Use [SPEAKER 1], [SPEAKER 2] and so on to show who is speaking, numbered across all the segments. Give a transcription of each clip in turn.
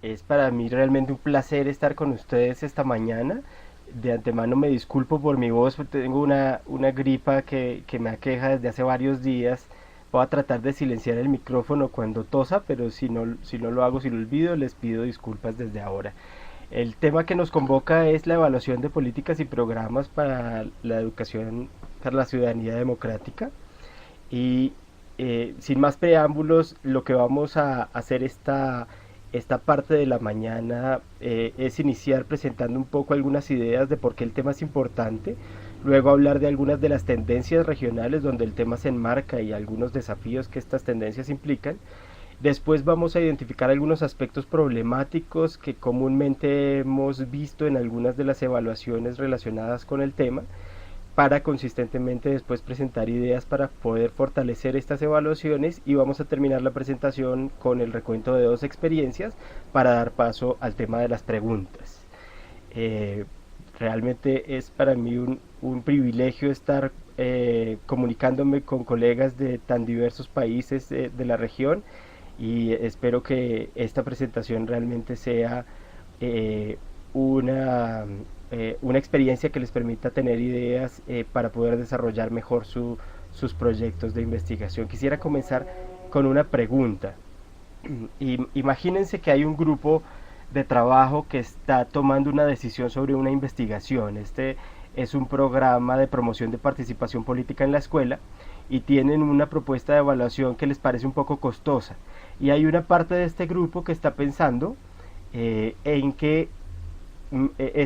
[SPEAKER 1] Es para mí realmente un placer estar con ustedes esta mañana. De antemano me disculpo por mi voz, porque tengo una gripa que me aqueja desde hace varios días. Voy a tratar de silenciar el micrófono cuando tosa, pero si no lo hago, si lo olvido, les pido disculpas desde ahora. El tema que nos convoca es la evaluación de políticas y programas para la educación, para la ciudadanía democrática. Y sin más preámbulos, lo que vamos a hacer esta parte de la mañana es iniciar presentando un poco algunas ideas de por qué el tema es importante, luego hablar de algunas de las tendencias regionales donde el tema se enmarca y algunos desafíos que estas tendencias implican. Después vamos a identificar algunos aspectos problemáticos que comúnmente hemos visto en algunas de las evaluaciones relacionadas con el tema, para consistentemente después presentar ideas para poder fortalecer estas evaluaciones, y vamos a terminar la presentación con el recuento de dos experiencias para dar paso al tema de las preguntas. Eh, Realmente es para mí un privilegio estar comunicándome con colegas de tan diversos países de la región, y espero que esta presentación realmente sea eh, una, una experiencia que les permita tener ideas para poder desarrollar mejor sus proyectos de investigación. Quisiera comenzar con una pregunta. Imagínense que hay un grupo de trabajo que está tomando una decisión sobre una investigación. Este es un programa de promoción de participación política en la escuela, y tienen una propuesta de evaluación que les parece un poco costosa. Y hay una parte de este grupo que está pensando en que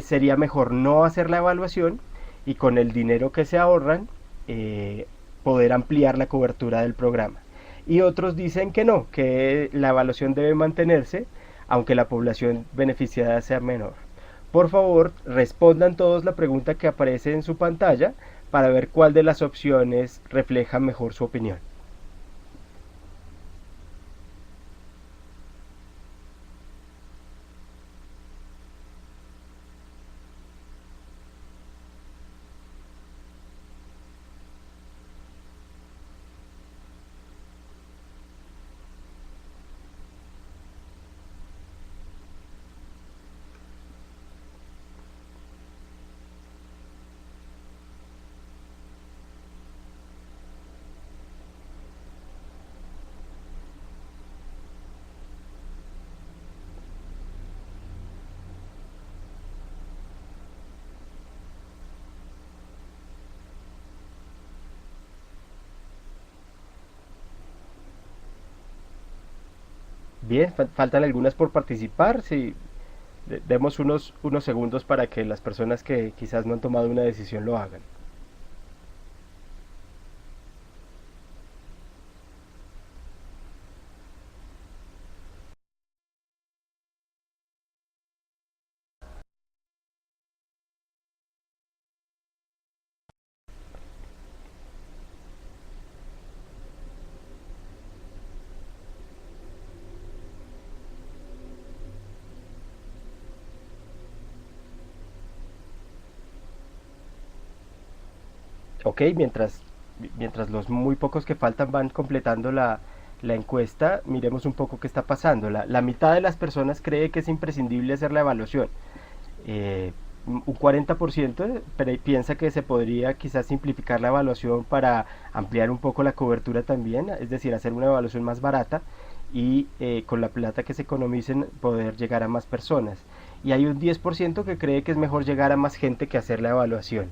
[SPEAKER 1] sería mejor no hacer la evaluación, y con el dinero que se ahorran poder ampliar la cobertura del programa. Y otros dicen que no, que la evaluación debe mantenerse aunque la población beneficiada sea menor. Por favor, respondan todos la pregunta que aparece en su pantalla para ver cuál de las opciones refleja mejor su opinión. Bien, faltan algunas por participar. Si demos unos segundos para que las personas que quizás no han tomado una decisión lo hagan. Ok, mientras los muy pocos que faltan van completando la encuesta, miremos un poco qué está pasando. La mitad de las personas cree que es imprescindible hacer la evaluación. Eh, un 40% piensa que se podría quizás simplificar la evaluación para ampliar un poco la cobertura también, es decir, hacer una evaluación más barata, y con la plata que se economicen poder llegar a más personas. Y hay un 10% que cree que es mejor llegar a más gente que hacer la evaluación.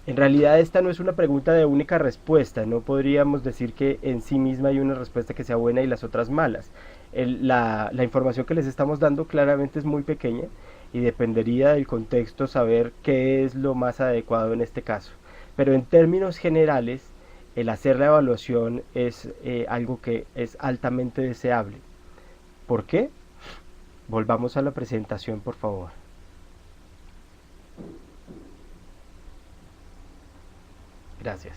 [SPEAKER 1] En realidad esta no es una pregunta de única respuesta, no podríamos decir que en sí misma hay una respuesta que sea buena y las otras malas. La información que les estamos dando claramente es muy pequeña, y dependería del contexto saber qué es lo más adecuado en este caso. Pero en términos generales, el hacer la evaluación es algo que es altamente deseable. ¿Por qué? Volvamos a la presentación, por favor. Gracias.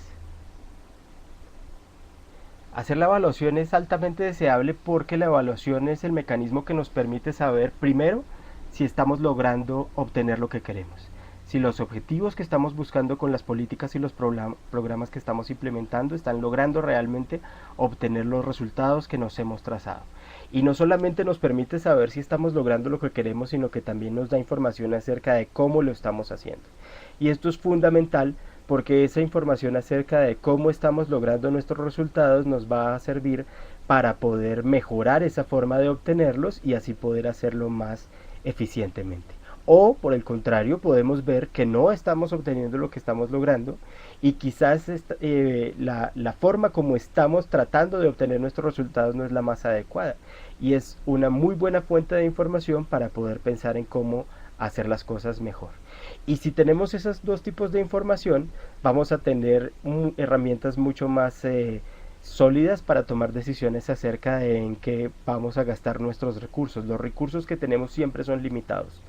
[SPEAKER 1] Hacer la evaluación es altamente deseable porque la evaluación es el mecanismo que nos permite saber, primero, si estamos logrando obtener lo que queremos. si los objetivos que estamos buscando con las políticas y los programas que estamos implementando están logrando realmente obtener los resultados que nos hemos trazado. Y no solamente nos permite saber si estamos logrando lo que queremos, sino que también nos da información acerca de cómo lo estamos haciendo. Y esto es fundamental porque esa información acerca de cómo estamos logrando nuestros resultados nos va a servir para poder mejorar esa forma de obtenerlos y así poder hacerlo más eficientemente. O por el contrario, podemos ver que no estamos obteniendo lo que estamos logrando y quizás la forma como estamos tratando de obtener nuestros resultados no es la más adecuada. Y es una muy buena fuente de información para poder pensar en cómo hacer las cosas mejor. Y si tenemos esos dos tipos de información, vamos a tener herramientas mucho más sólidas para tomar decisiones acerca de en qué vamos a gastar nuestros recursos. Los recursos que tenemos siempre son limitados.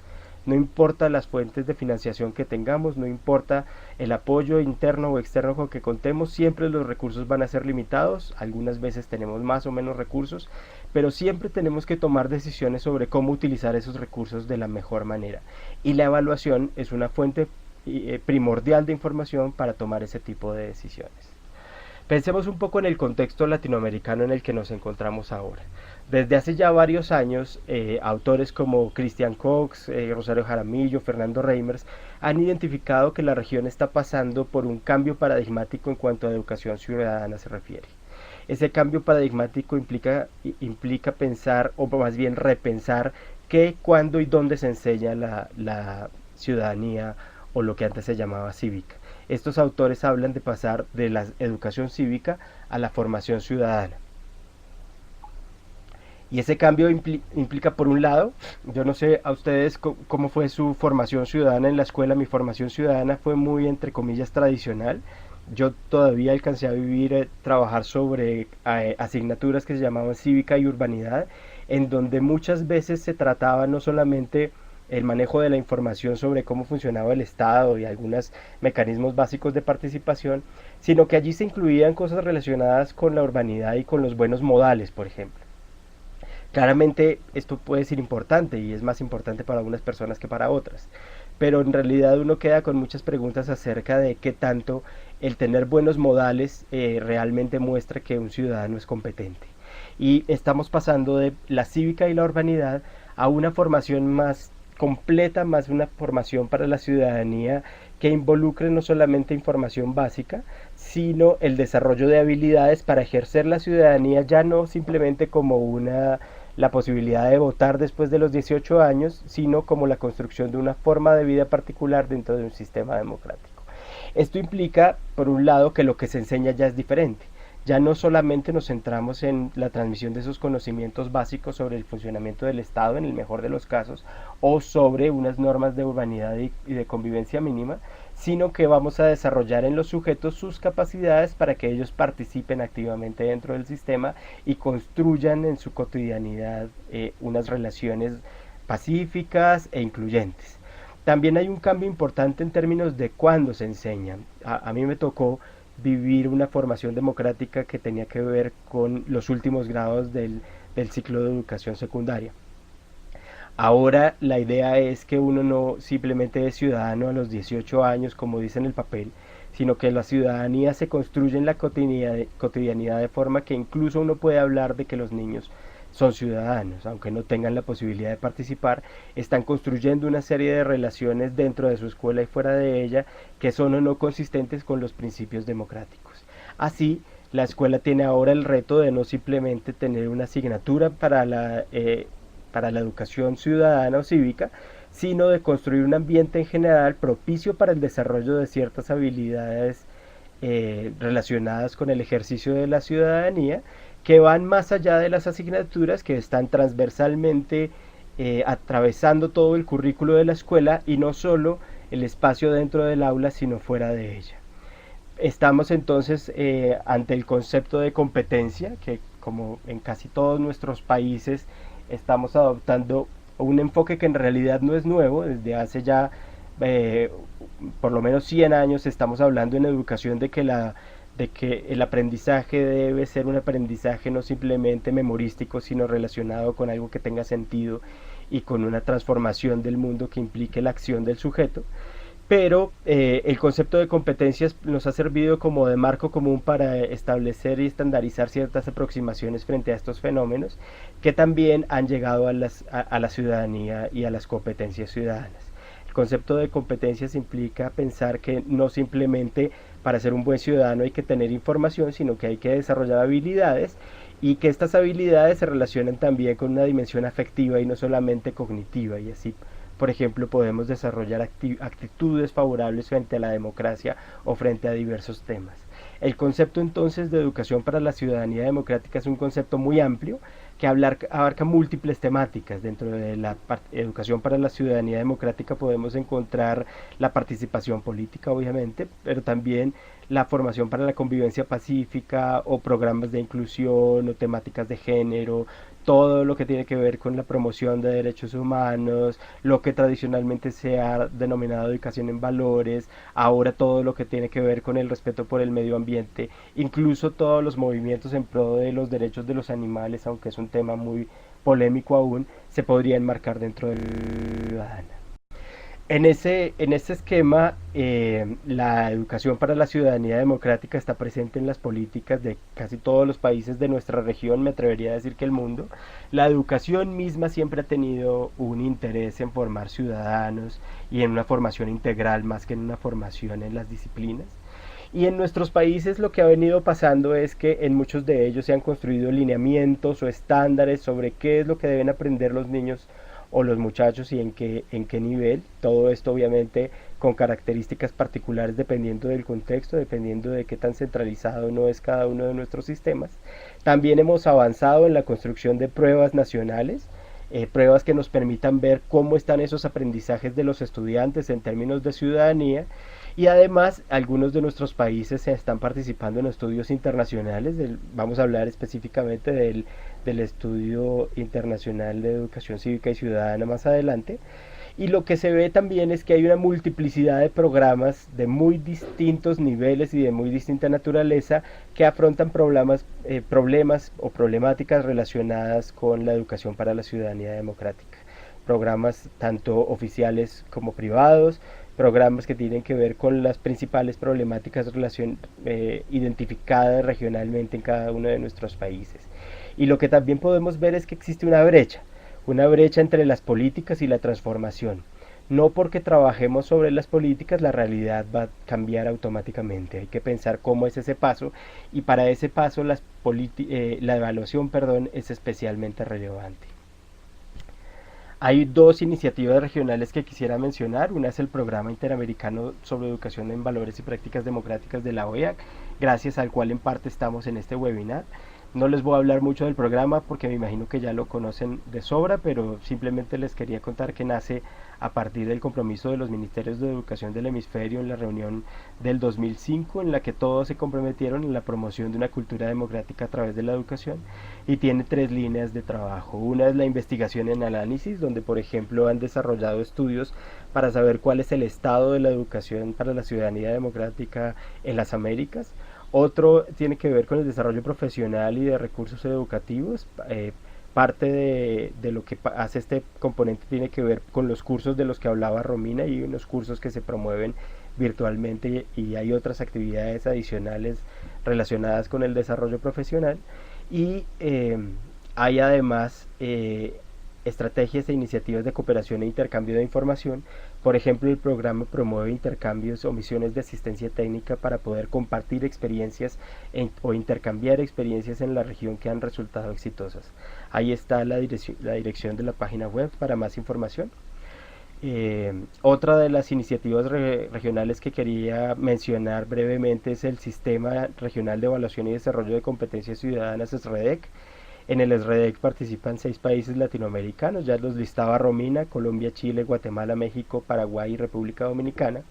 [SPEAKER 1] No importa las fuentes de financiación que tengamos, no importa el apoyo interno o externo con que contemos, siempre los recursos van a ser limitados. Algunas veces tenemos más o menos recursos, pero siempre tenemos que tomar decisiones sobre cómo utilizar esos recursos de la mejor manera. Y la evaluación es una fuente primordial de información para tomar ese tipo de decisiones. Pensemos un poco en el contexto latinoamericano en el que nos encontramos ahora. Desde hace ya varios años, autores como Christian Cox, Rosario Jaramillo, Fernando Reimers han identificado que la región está pasando por un cambio paradigmático en cuanto a educación ciudadana se refiere. Ese cambio paradigmático implica pensar, o más bien repensar, qué, cuándo y dónde se enseña la ciudadanía o lo que antes se llamaba cívica. Estos autores hablan de pasar de la educación cívica a la formación ciudadana. Y ese cambio implica, por un lado, yo no sé a ustedes cómo fue su formación ciudadana en la escuela. Mi formación ciudadana fue muy, entre comillas, tradicional. Yo todavía alcancé a vivir, trabajar sobre asignaturas que se llamaban cívica y urbanidad, en donde muchas veces se trataba no solamente el manejo de la información sobre cómo funcionaba el Estado y algunos mecanismos básicos de participación, sino que allí se incluían cosas relacionadas con la urbanidad y con los buenos modales, por ejemplo. Claramente esto puede ser importante y es más importante para algunas personas que para otras, pero en realidad uno queda con muchas preguntas acerca de qué tanto el tener buenos modales realmente muestra que un ciudadano es competente. Y estamos pasando de la cívica y la urbanidad a una formación más completa, más una formación para la ciudadanía que involucre no solamente información básica, sino el desarrollo de habilidades para ejercer la ciudadanía, ya no simplemente como la posibilidad de votar después de los 18 años, sino como la construcción de una forma de vida particular dentro de un sistema democrático. Esto implica, por un lado, que lo que se enseña ya es diferente. Ya no solamente nos centramos en la transmisión de esos conocimientos básicos sobre el funcionamiento del Estado, en el mejor de los casos, o sobre unas normas de urbanidad y de convivencia mínima, sino que vamos a desarrollar en los sujetos sus capacidades para que ellos participen activamente dentro del sistema y construyan en su cotidianidad unas relaciones pacíficas e incluyentes. También hay un cambio importante en términos de cuándo se enseña. A mí me tocó vivir una formación democrática que tenía que ver con los últimos grados del ciclo de educación secundaria. Ahora la idea es que uno no simplemente es ciudadano a los 18 años, como dice en el papel, sino que la ciudadanía se construye en la cotidianidad de forma que incluso uno puede hablar de que los niños son ciudadanos, aunque no tengan la posibilidad de participar, están construyendo una serie de relaciones dentro de su escuela y fuera de ella que son o no consistentes con los principios democráticos. Así, la escuela tiene ahora el reto de no simplemente tener una asignatura para la educación ciudadana o cívica, sino de construir un ambiente en general propicio para el desarrollo de ciertas habilidades relacionadas con el ejercicio de la ciudadanía, que van más allá de las asignaturas, que están transversalmente atravesando todo el currículo de la escuela y no solo el espacio dentro del aula, sino fuera de ella. Estamos entonces ante el concepto de competencia, que como en casi todos nuestros países estamos adoptando un enfoque que en realidad no es nuevo. Desde hace ya por lo menos 100 años estamos hablando en educación de que el aprendizaje debe ser un aprendizaje no simplemente memorístico, sino relacionado con algo que tenga sentido y con una transformación del mundo que implique la acción del sujeto. pero el concepto de competencias nos ha servido como de marco común para establecer y estandarizar ciertas aproximaciones frente a estos fenómenos que también han llegado a la ciudadanía y a las competencias ciudadanas. El concepto de competencias implica pensar que no simplemente para ser un buen ciudadano hay que tener información, sino que hay que desarrollar habilidades y que estas habilidades se relacionan también con una dimensión afectiva y no solamente cognitiva, y así por ejemplo, podemos desarrollar actitudes favorables frente a la democracia o frente a diversos temas. El concepto entonces de educación para la ciudadanía democrática es un concepto muy amplio que abarca múltiples temáticas. Dentro de la educación para la ciudadanía democrática podemos encontrar la participación política, obviamente, pero también la formación para la convivencia pacífica o programas de inclusión o temáticas de género, todo lo que tiene que ver con la promoción de derechos humanos, lo que tradicionalmente se ha denominado educación en valores, ahora todo lo que tiene que ver con el respeto por el medio ambiente, incluso todos los movimientos en pro de los derechos de los animales, aunque es un tema muy polémico aún, se podría enmarcar dentro del ciudadano. En ese esquema, la educación para la ciudadanía democrática está presente en las políticas de casi todos los países de nuestra región, me atrevería a decir que el mundo. La educación misma siempre ha tenido un interés en formar ciudadanos y en una formación integral más que en una formación en las disciplinas. Y en nuestros países lo que ha venido pasando es que en muchos de ellos se han construido lineamientos o estándares sobre qué es lo que deben aprender los niños o los muchachos y en qué nivel. Todo esto obviamente con características particulares dependiendo del contexto, dependiendo de qué tan centralizado no es cada uno de nuestros sistemas. También hemos avanzado en la construcción de pruebas nacionales, pruebas que nos permitan ver cómo están esos aprendizajes de los estudiantes en términos de ciudadanía. Y además, algunos de nuestros países están participando en estudios internacionales. Vamos a hablar específicamente del estudio internacional de educación cívica y ciudadana más adelante. Y lo que se ve también es que hay una multiplicidad de programas de muy distintos niveles y de muy distinta naturaleza que afrontan problemas o problemáticas relacionadas con la educación para la ciudadanía democrática. Programas tanto oficiales como privados, programas que tienen que ver con las principales problemáticas identificadas regionalmente en cada uno de nuestros países. Y lo que también podemos ver es que existe una brecha entre las políticas y la transformación. No porque trabajemos sobre las políticas la realidad va a cambiar automáticamente, hay que pensar cómo es ese paso y para ese paso la evaluación es especialmente relevante. Hay dos iniciativas regionales que quisiera mencionar. Una es el Programa Interamericano sobre Educación en Valores y Prácticas Democráticas de la OEA, gracias al cual en parte estamos en este webinar. No les voy a hablar mucho del programa porque me imagino que ya lo conocen de sobra, pero simplemente les quería contar que nace a partir del compromiso de los ministerios de educación del hemisferio en la reunión del 2005, en la que todos se comprometieron en la promoción de una cultura democrática a través de la educación, y tiene tres líneas de trabajo. Una es la investigación en análisis, donde por ejemplo han desarrollado estudios para saber cuál es el estado de la educación para la ciudadanía democrática en las Américas. Otro tiene que ver con el desarrollo profesional y de recursos educativos. Parte de lo que hace este componente tiene que ver con los cursos de los que hablaba Romina y unos cursos que se promueven virtualmente, y hay otras actividades adicionales relacionadas con el desarrollo profesional. Y hay además estrategias e iniciativas de cooperación e intercambio de información. Por ejemplo, el programa promueve intercambios o misiones de asistencia técnica para poder compartir experiencias o intercambiar experiencias en la región que han resultado exitosas. Ahí está la dirección de la página web para más información. Otra de las iniciativas regionales que quería mencionar brevemente es el Sistema Regional de Evaluación y Desarrollo de Competencias Ciudadanas, SREDEC. En el SREDEC participan 6 países latinoamericanos, ya los listaba Romina: Colombia, Chile, Guatemala, México, Paraguay y República Dominicana.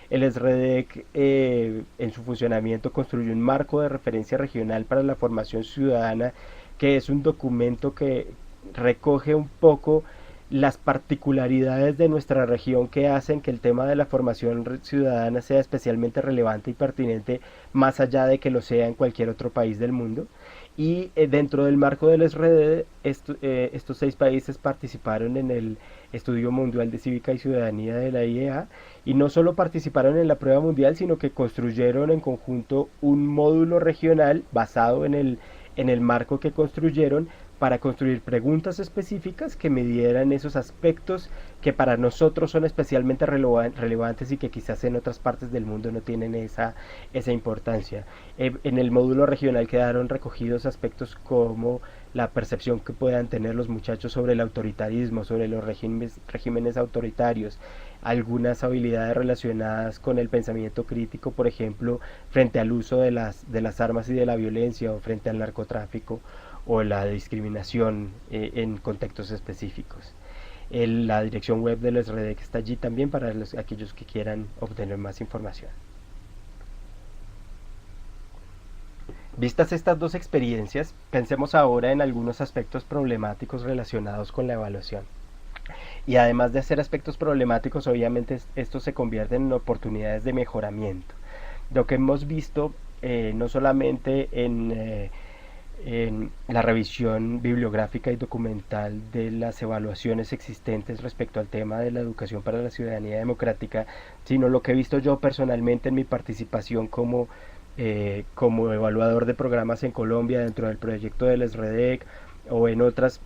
[SPEAKER 1] El SREDEC en su funcionamiento construyó un marco de referencia regional para la formación ciudadana, que es un documento que recoge un poco las particularidades de nuestra región que hacen que el tema de la formación ciudadana sea especialmente relevante y pertinente más allá de que lo sea en cualquier otro país del mundo. y dentro del marco del SRD, estos 6 países participaron en el Estudio Mundial de Cívica y Ciudadanía de la IEA, y no solo participaron en la prueba mundial, sino que construyeron en conjunto un módulo regional basado en el marco que construyeron, para construir preguntas específicas que midieran esos aspectos que para nosotros son especialmente relevantes y que quizás en otras partes del mundo no tienen esa importancia. En el módulo regional quedaron recogidos aspectos como la percepción que puedan tener los muchachos sobre el autoritarismo, sobre los regímenes autoritarios, algunas habilidades relacionadas con el pensamiento crítico, por ejemplo, frente al uso de las armas y de la violencia, o frente al narcotráfico o la discriminación en contextos específicos. La dirección web del SRD que está allí también para aquellos que quieran obtener más información. Vistas estas dos experiencias, pensemos ahora en algunos aspectos problemáticos relacionados con la evaluación. Y además de ser aspectos problemáticos, obviamente estos se convierten en oportunidades de mejoramiento. Lo que hemos visto no solamente en la revisión bibliográfica y documental de las evaluaciones existentes respecto al tema de la educación para la ciudadanía democrática, sino lo que he visto yo personalmente en mi participación como evaluador de programas en Colombia dentro del proyecto del SREDEC, o en otros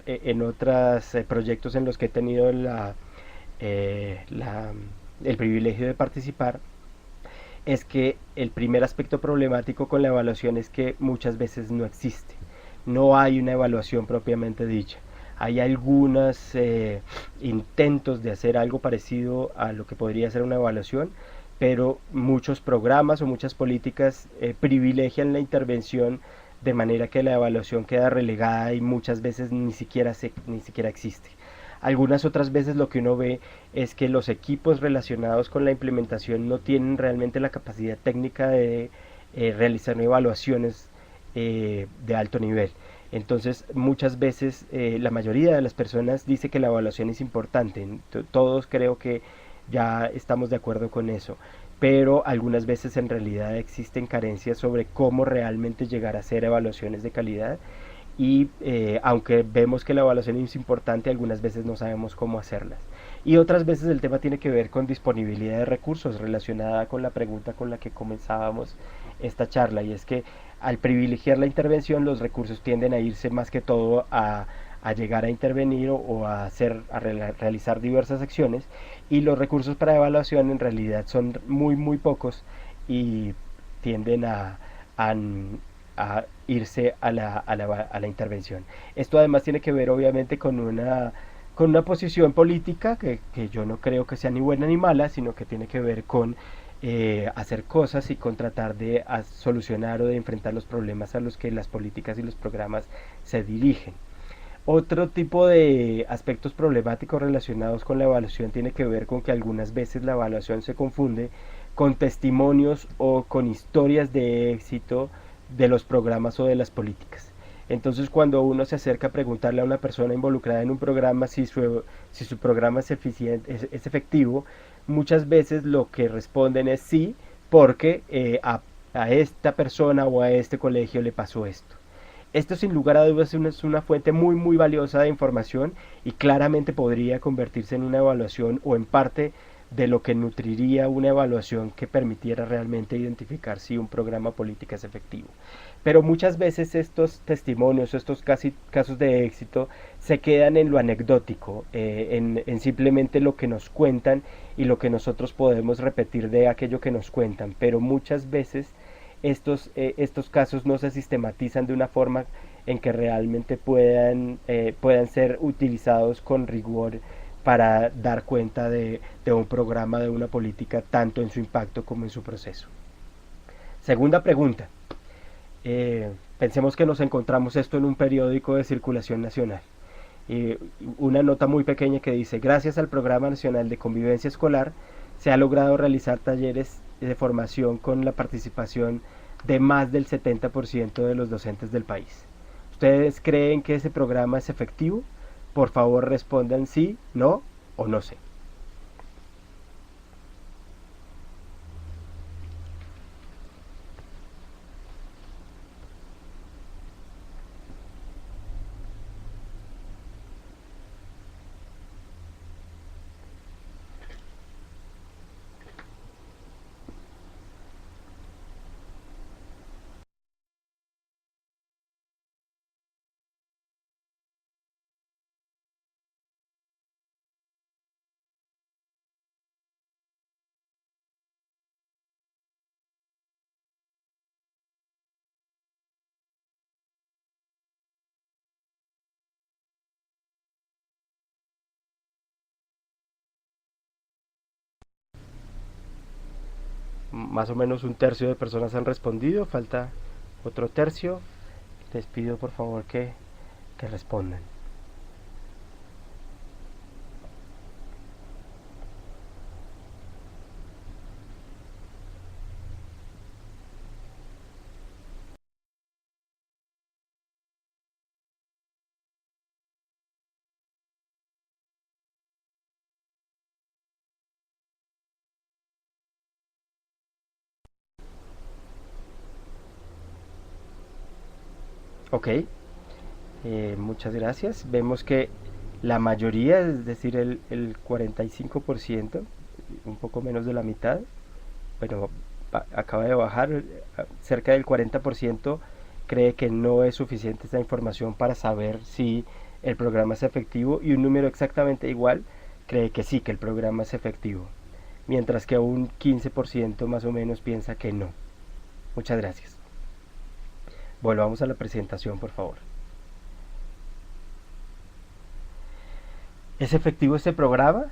[SPEAKER 1] proyectos en los que he tenido el privilegio de participar, es que el primer aspecto problemático con la evaluación es que muchas veces no existe. No hay una evaluación propiamente dicha. Hay algunos intentos de hacer algo parecido a lo que podría ser una evaluación, pero muchos programas o muchas políticas privilegian la intervención, de manera que la evaluación queda relegada y muchas veces ni siquiera existe. Algunas otras veces lo que uno ve es que los equipos relacionados con la implementación no tienen realmente la capacidad técnica de realizar evaluaciones de alto nivel. Entonces, muchas veces la mayoría de las personas dice que la evaluación es importante. Todos creo que ya estamos de acuerdo con eso, pero algunas veces en realidad existen carencias sobre cómo realmente llegar a hacer evaluaciones de calidad, y aunque vemos que la evaluación es importante, algunas veces no sabemos cómo hacerlas. Y otras veces el tema tiene que ver con disponibilidad de recursos, relacionada con la pregunta con la que comenzábamos esta charla, y es que al privilegiar la intervención, los recursos tienden a irse más que todo a llegar a intervenir o a realizar diversas acciones, y los recursos para evaluación en realidad son muy pocos, y tienden a irse a la intervención. Esto además tiene que ver obviamente con una posición política que yo no creo que sea ni buena ni mala, sino que tiene que ver con hacer cosas y con tratar de solucionar o de enfrentar los problemas a los que las políticas y los programas se dirigen. Otro tipo de aspectos problemáticos relacionados con la evaluación tiene que ver con que algunas veces la evaluación se confunde con testimonios o con historias de éxito de los programas o de las políticas. Entonces, cuando uno se acerca a preguntarle a una persona involucrada en un programa si su programa es efectivo, muchas veces lo que responden es sí, porque a esta persona o a este colegio le pasó esto. Esto sin lugar a dudas es una fuente muy valiosa de información, y claramente podría convertirse en una evaluación, o en parte de lo que nutriría una evaluación que permitiera realmente identificar si un programa político es efectivo. Pero muchas veces estos testimonios, estos casos de éxito, se quedan en lo anecdótico, en simplemente lo que nos cuentan y lo que nosotros podemos repetir de aquello que nos cuentan. Pero muchas veces estos casos no se sistematizan de una forma en que realmente puedan ser utilizados con rigor para dar cuenta de un programa, de una política, tanto en su impacto como en su proceso. Segunda pregunta. Pensemos que nos encontramos esto en un periódico de circulación nacional. Una nota muy pequeña que dice: gracias al Programa Nacional de Convivencia Escolar se ha logrado realizar talleres de formación con la participación de más del 70% de los docentes del país. ¿Ustedes creen que ese programa es efectivo? Por favor, respondan sí, no o no sé. más o menos un tercio de personas han respondido, falta otro tercio. Les pido por favor que respondan. Ok, muchas gracias. Vemos que la mayoría, es decir, el 45%, un poco menos de la mitad, pero acaba de bajar, cerca del 40% cree que no es suficiente esta información para saber si el programa es efectivo, y un número exactamente igual cree que sí, que el programa es efectivo, mientras que un 15% más o menos piensa que no. Muchas gracias. Volvamos a la presentación, por favor. ¿Es efectivo este programa?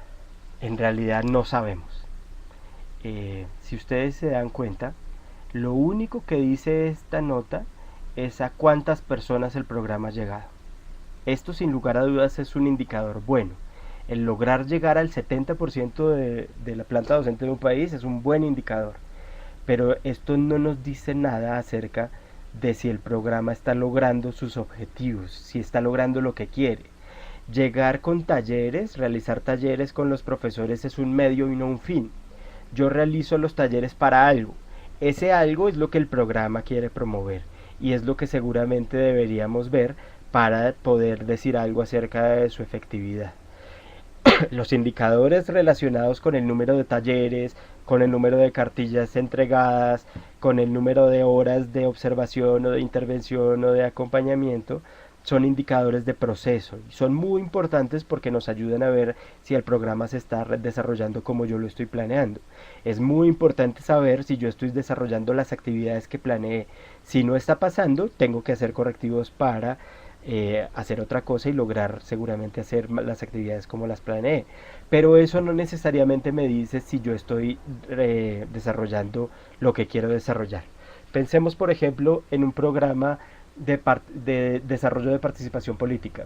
[SPEAKER 1] En realidad no sabemos. Si ustedes se dan cuenta, lo único que dice esta nota es a cuántas personas el programa ha llegado. Esto sin lugar a dudas es un indicador bueno. El lograr llegar al 70% de la planta docente de un país es un buen indicador, pero esto no nos dice nada acerca de si el programa está logrando sus objetivos, si está logrando lo que quiere. Llegar con talleres, realizar talleres con los profesores es un medio y no un fin. Yo realizo los talleres para algo. Ese algo es lo que el programa quiere promover, y es lo que seguramente deberíamos ver para poder decir algo acerca de su efectividad. Los indicadores relacionados con el número de talleres, con el número de cartillas entregadas, con el número de horas de observación o de intervención o de acompañamiento, son indicadores de proceso y son muy importantes porque nos ayudan a ver si el programa se está desarrollando como yo lo estoy planeando. Es muy importante saber si yo estoy desarrollando las actividades que planeé. Si no está pasando, tengo que hacer correctivos para hacer otra cosa y lograr seguramente hacer las actividades como las planeé. Pero eso no necesariamente me dice si yo estoy desarrollando lo que quiero desarrollar. Pensemos, por ejemplo, en un programa de desarrollo de participación política,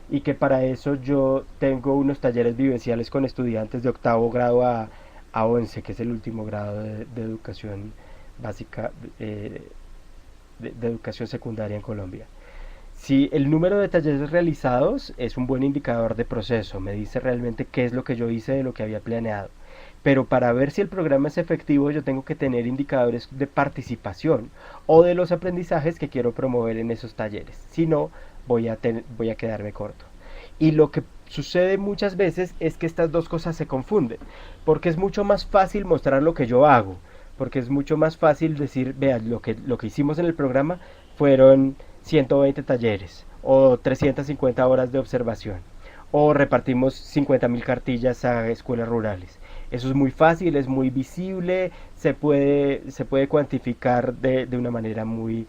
[SPEAKER 1] y que para eso yo tengo unos talleres vivenciales con estudiantes de octavo grado a 11, que es el último grado de educación básica, de educación secundaria en Colombia. Si el número de talleres realizados es un buen indicador de proceso, me dice realmente qué es lo que yo hice de lo que había planeado. Pero para ver si el programa es efectivo, yo tengo que tener indicadores de participación o de los aprendizajes que quiero promover en esos talleres. Si no, voy a quedarme corto. Y lo que sucede muchas veces es que estas dos cosas se confunden, porque es mucho más fácil mostrar lo que yo hago, porque es mucho más fácil decir, vean, lo que hicimos en el programa fueron 120 talleres o 350 horas de observación, o repartimos 50.000 cartillas a escuelas rurales. Eso es muy fácil, es muy visible, se puede cuantificar de una manera muy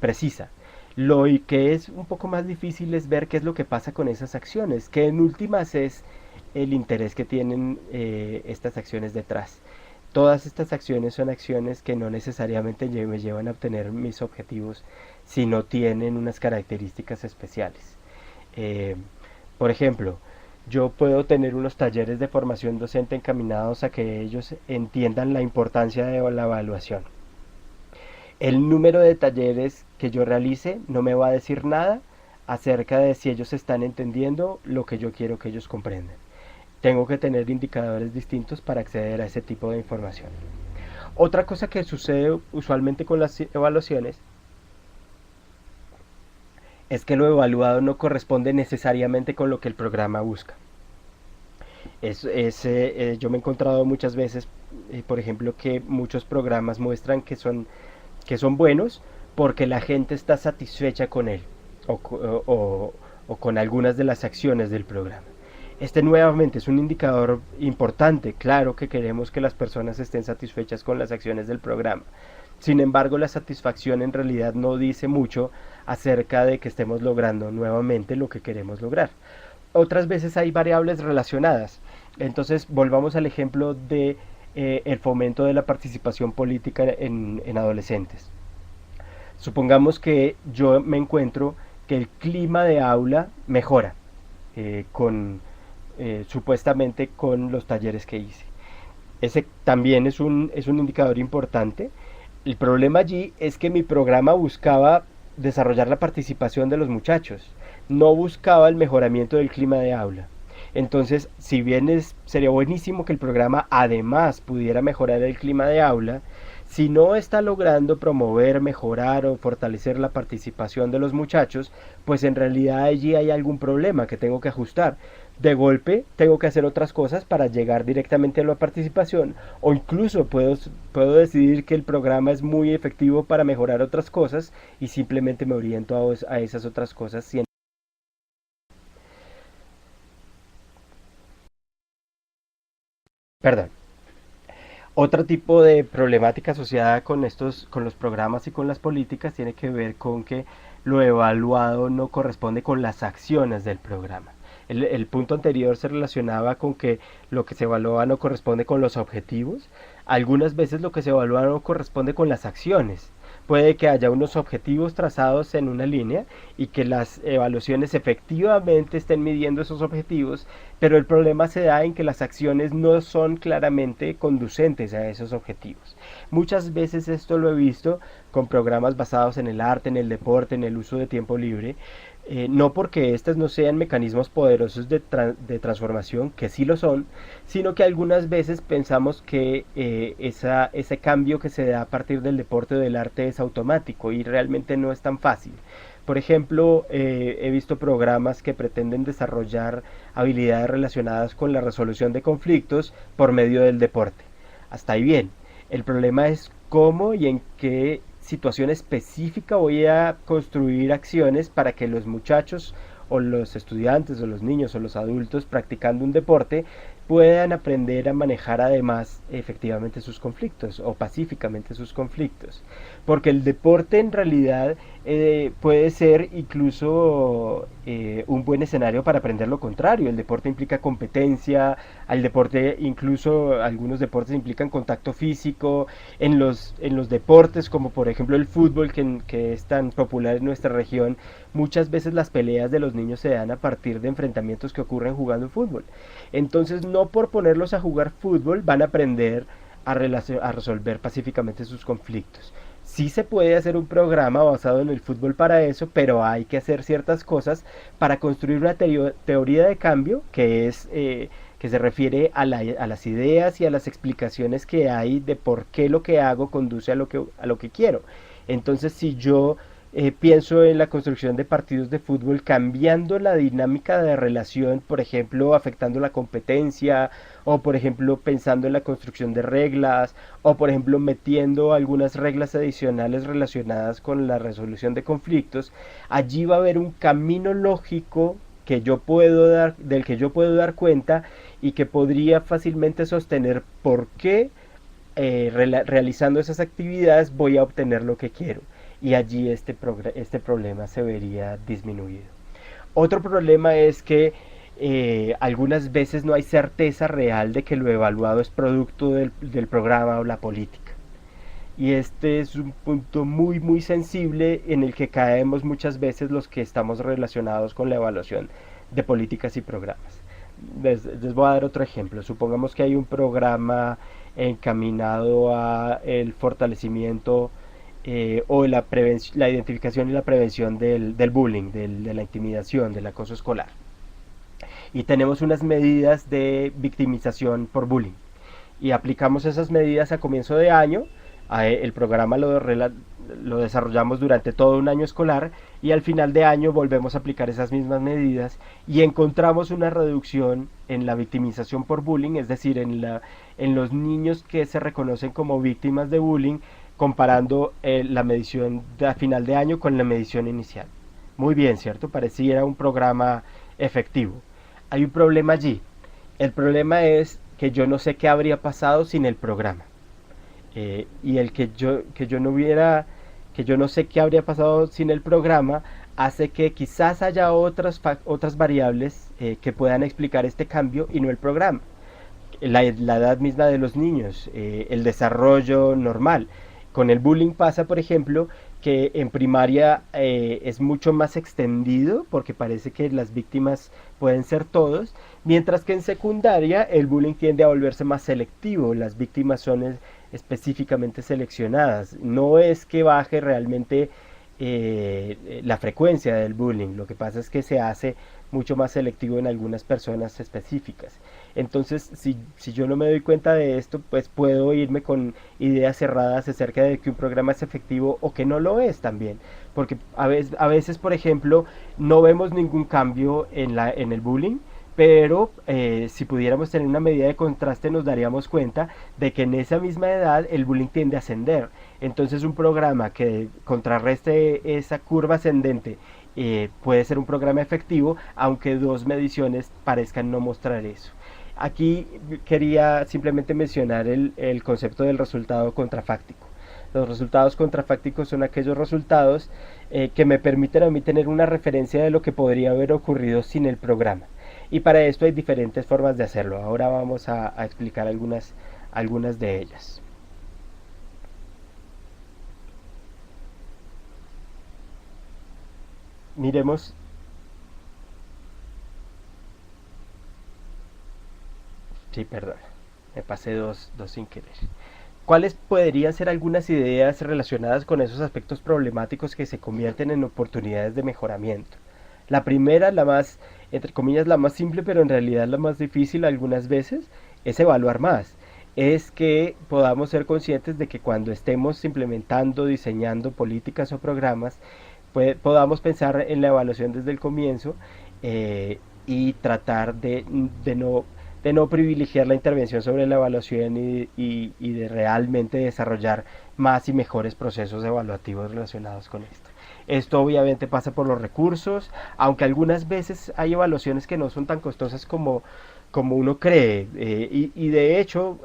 [SPEAKER 1] precisa. Lo que es un poco más difícil es ver qué es lo que pasa con esas acciones, que en últimas es el interés que tienen estas acciones detrás. Todas estas acciones son acciones que no necesariamente me llevan a obtener mis objetivos, si no tienen unas características especiales. Eh, por ejemplo, yo puedo tener unos talleres de formación docente encaminados a que ellos entiendan la importancia de la evaluación. El número de talleres que yo realice no me va a decir nada acerca de si ellos están entendiendo lo que yo quiero que ellos comprendan. Tengo que tener indicadores distintos para acceder a ese tipo de información. Otra cosa que sucede usualmente con las evaluaciones es que lo evaluado no corresponde necesariamente con lo que el programa busca. Yo me he encontrado muchas veces, por ejemplo, que muchos programas muestran que son buenos porque la gente está satisfecha con él, o con algunas de las acciones del programa. Este nuevamente es un indicador importante. Claro que queremos que las personas estén satisfechas con las acciones del programa. Sin embargo, la satisfacción en realidad no dice mucho acerca de que estemos logrando nuevamente lo que queremos lograr. Otras veces hay variables relacionadas. Entonces, volvamos al ejemplo de el fomento de la participación política en adolescentes. Supongamos que yo me encuentro que el clima de aula mejora con supuestamente con los talleres que hice. Ese también es un indicador importante. El problema allí es que mi programa buscaba desarrollar la participación de los muchachos, no buscaba el mejoramiento del clima de aula. Entonces, si bien sería buenísimo que el programa además pudiera mejorar el clima de aula, si no está logrando promover, mejorar o fortalecer la participación de los muchachos, pues en realidad allí hay algún problema que tengo que ajustar. De golpe tengo que hacer otras cosas para llegar directamente a la participación, o incluso puedo decidir que el programa es muy efectivo para mejorar otras cosas y simplemente me oriento a esas otras cosas. Perdón. Otro tipo de problemática asociada con los programas y con las políticas tiene que ver con que lo evaluado no corresponde con las acciones del programa. El punto anterior se relacionaba con que lo que se evalúa no corresponde con los objetivos. Algunas veces lo que se evalúa no corresponde con las acciones. Puede que haya unos objetivos trazados en una línea y que las evaluaciones efectivamente estén midiendo esos objetivos, pero el problema se da en que las acciones no son claramente conducentes a esos objetivos. Muchas veces esto lo he visto con programas basados en el arte, en el deporte, en el uso de tiempo libre, no porque estos no sean mecanismos poderosos de transformación, que sí lo son, sino que algunas veces pensamos que ese cambio que se da a partir del deporte o del arte es automático y realmente no es tan fácil. Por ejemplo, he visto programas que pretenden desarrollar habilidades relacionadas con la resolución de conflictos por medio del deporte. Hasta ahí bien. El problema es cómo y en qué situación específica voy a construir acciones para que los muchachos o los estudiantes o los niños o los adultos practicando un deporte puedan aprender a manejar además efectivamente sus conflictos o pacíficamente sus conflictos. Porque el deporte en realidad puede ser incluso un buen escenario para aprender lo contrario. El deporte implica competencia, al deporte incluso algunos deportes implican contacto físico. En los deportes como por ejemplo el fútbol que es tan popular en nuestra región, muchas veces las peleas de los niños se dan a partir de enfrentamientos que ocurren jugando fútbol. Entonces no por ponerlos a jugar fútbol van a aprender a resolver pacíficamente sus conflictos. Sí se puede hacer un programa basado en el fútbol para eso, pero hay que hacer ciertas cosas para construir una teoría de cambio que se refiere a las ideas y a las explicaciones que hay de por qué lo que hago conduce a lo que quiero. Entonces, si yo pienso en la construcción de partidos de fútbol cambiando la dinámica de relación, por ejemplo, afectando la competencia, o por ejemplo, pensando en la construcción de reglas, o por ejemplo, metiendo algunas reglas adicionales relacionadas con la resolución de conflictos. Allí va a haber un camino lógico del que yo puedo dar cuenta y que podría fácilmente sostener por qué realizando esas actividades voy a obtener lo que quiero, y allí este problema se vería disminuido. Otro problema es que algunas veces no hay certeza real de que lo evaluado es producto del programa o la política. Y este es un punto muy sensible en el que caemos muchas veces los que estamos relacionados con la evaluación de políticas y programas. Les voy a dar otro ejemplo. Supongamos que hay un programa encaminado a el fortalecimiento o la identificación y la prevención del bullying, de la intimidación, del acoso escolar. Y tenemos unas medidas de victimización por bullying. Y aplicamos esas medidas a comienzo de año. El programa lo desarrollamos durante todo un año escolar y al final de año volvemos a aplicar esas mismas medidas y encontramos una reducción en la victimización por bullying, es decir, en los niños que se reconocen como víctimas de bullying, comparando la medición a final de año con la medición inicial. Muy bien, ¿cierto? Pareciera un programa efectivo. Hay un problema allí. El problema es que yo no sé qué habría pasado sin el programa. Y el que yo no sé qué habría pasado sin el programa hace que quizás haya otras variables que puedan explicar este cambio y no el programa. la edad misma de los niños, el desarrollo normal. Con el bullying pasa, por ejemplo, que en primaria es mucho más extendido porque parece que las víctimas pueden ser todos, mientras que en secundaria el bullying tiende a volverse más selectivo, las víctimas son específicamente seleccionadas. No es que baje realmente la frecuencia del bullying, lo que pasa es que se hace mucho más selectivo en algunas personas específicas. Entonces, si yo no me doy cuenta de esto, pues puedo irme con ideas cerradas acerca de que un programa es efectivo o que no lo es también. Porque a veces por ejemplo, no vemos ningún cambio en el bullying, pero si pudiéramos tener una medida de contraste nos daríamos cuenta de que en esa misma edad el bullying tiende a ascender. Entonces un programa que contrarreste esa curva ascendente puede ser un programa efectivo, aunque dos mediciones parezcan no mostrar eso. Aquí quería simplemente mencionar el concepto del resultado contrafáctico. Los resultados contrafácticos son aquellos resultados que me permiten a mí tener una referencia de lo que podría haber ocurrido sin el programa. Y para esto hay diferentes formas de hacerlo. Ahora vamos a explicar algunas de ellas. Miremos, sí, perdón, me pasé dos sin querer. ¿Cuáles podrían ser algunas ideas relacionadas con esos aspectos problemáticos que se convierten en oportunidades de mejoramiento? La primera, la más, entre comillas, la más simple, pero en realidad la más difícil algunas veces, es evaluar más. Es que podamos ser conscientes de que cuando estemos implementando, diseñando políticas o programas, podamos pensar en la evaluación desde el comienzo y tratar de no privilegiar la intervención sobre la evaluación y de realmente desarrollar más y mejores procesos evaluativos relacionados con esto. Esto obviamente pasa por los recursos, aunque algunas veces hay evaluaciones que no son tan costosas como uno cree. Y de hecho,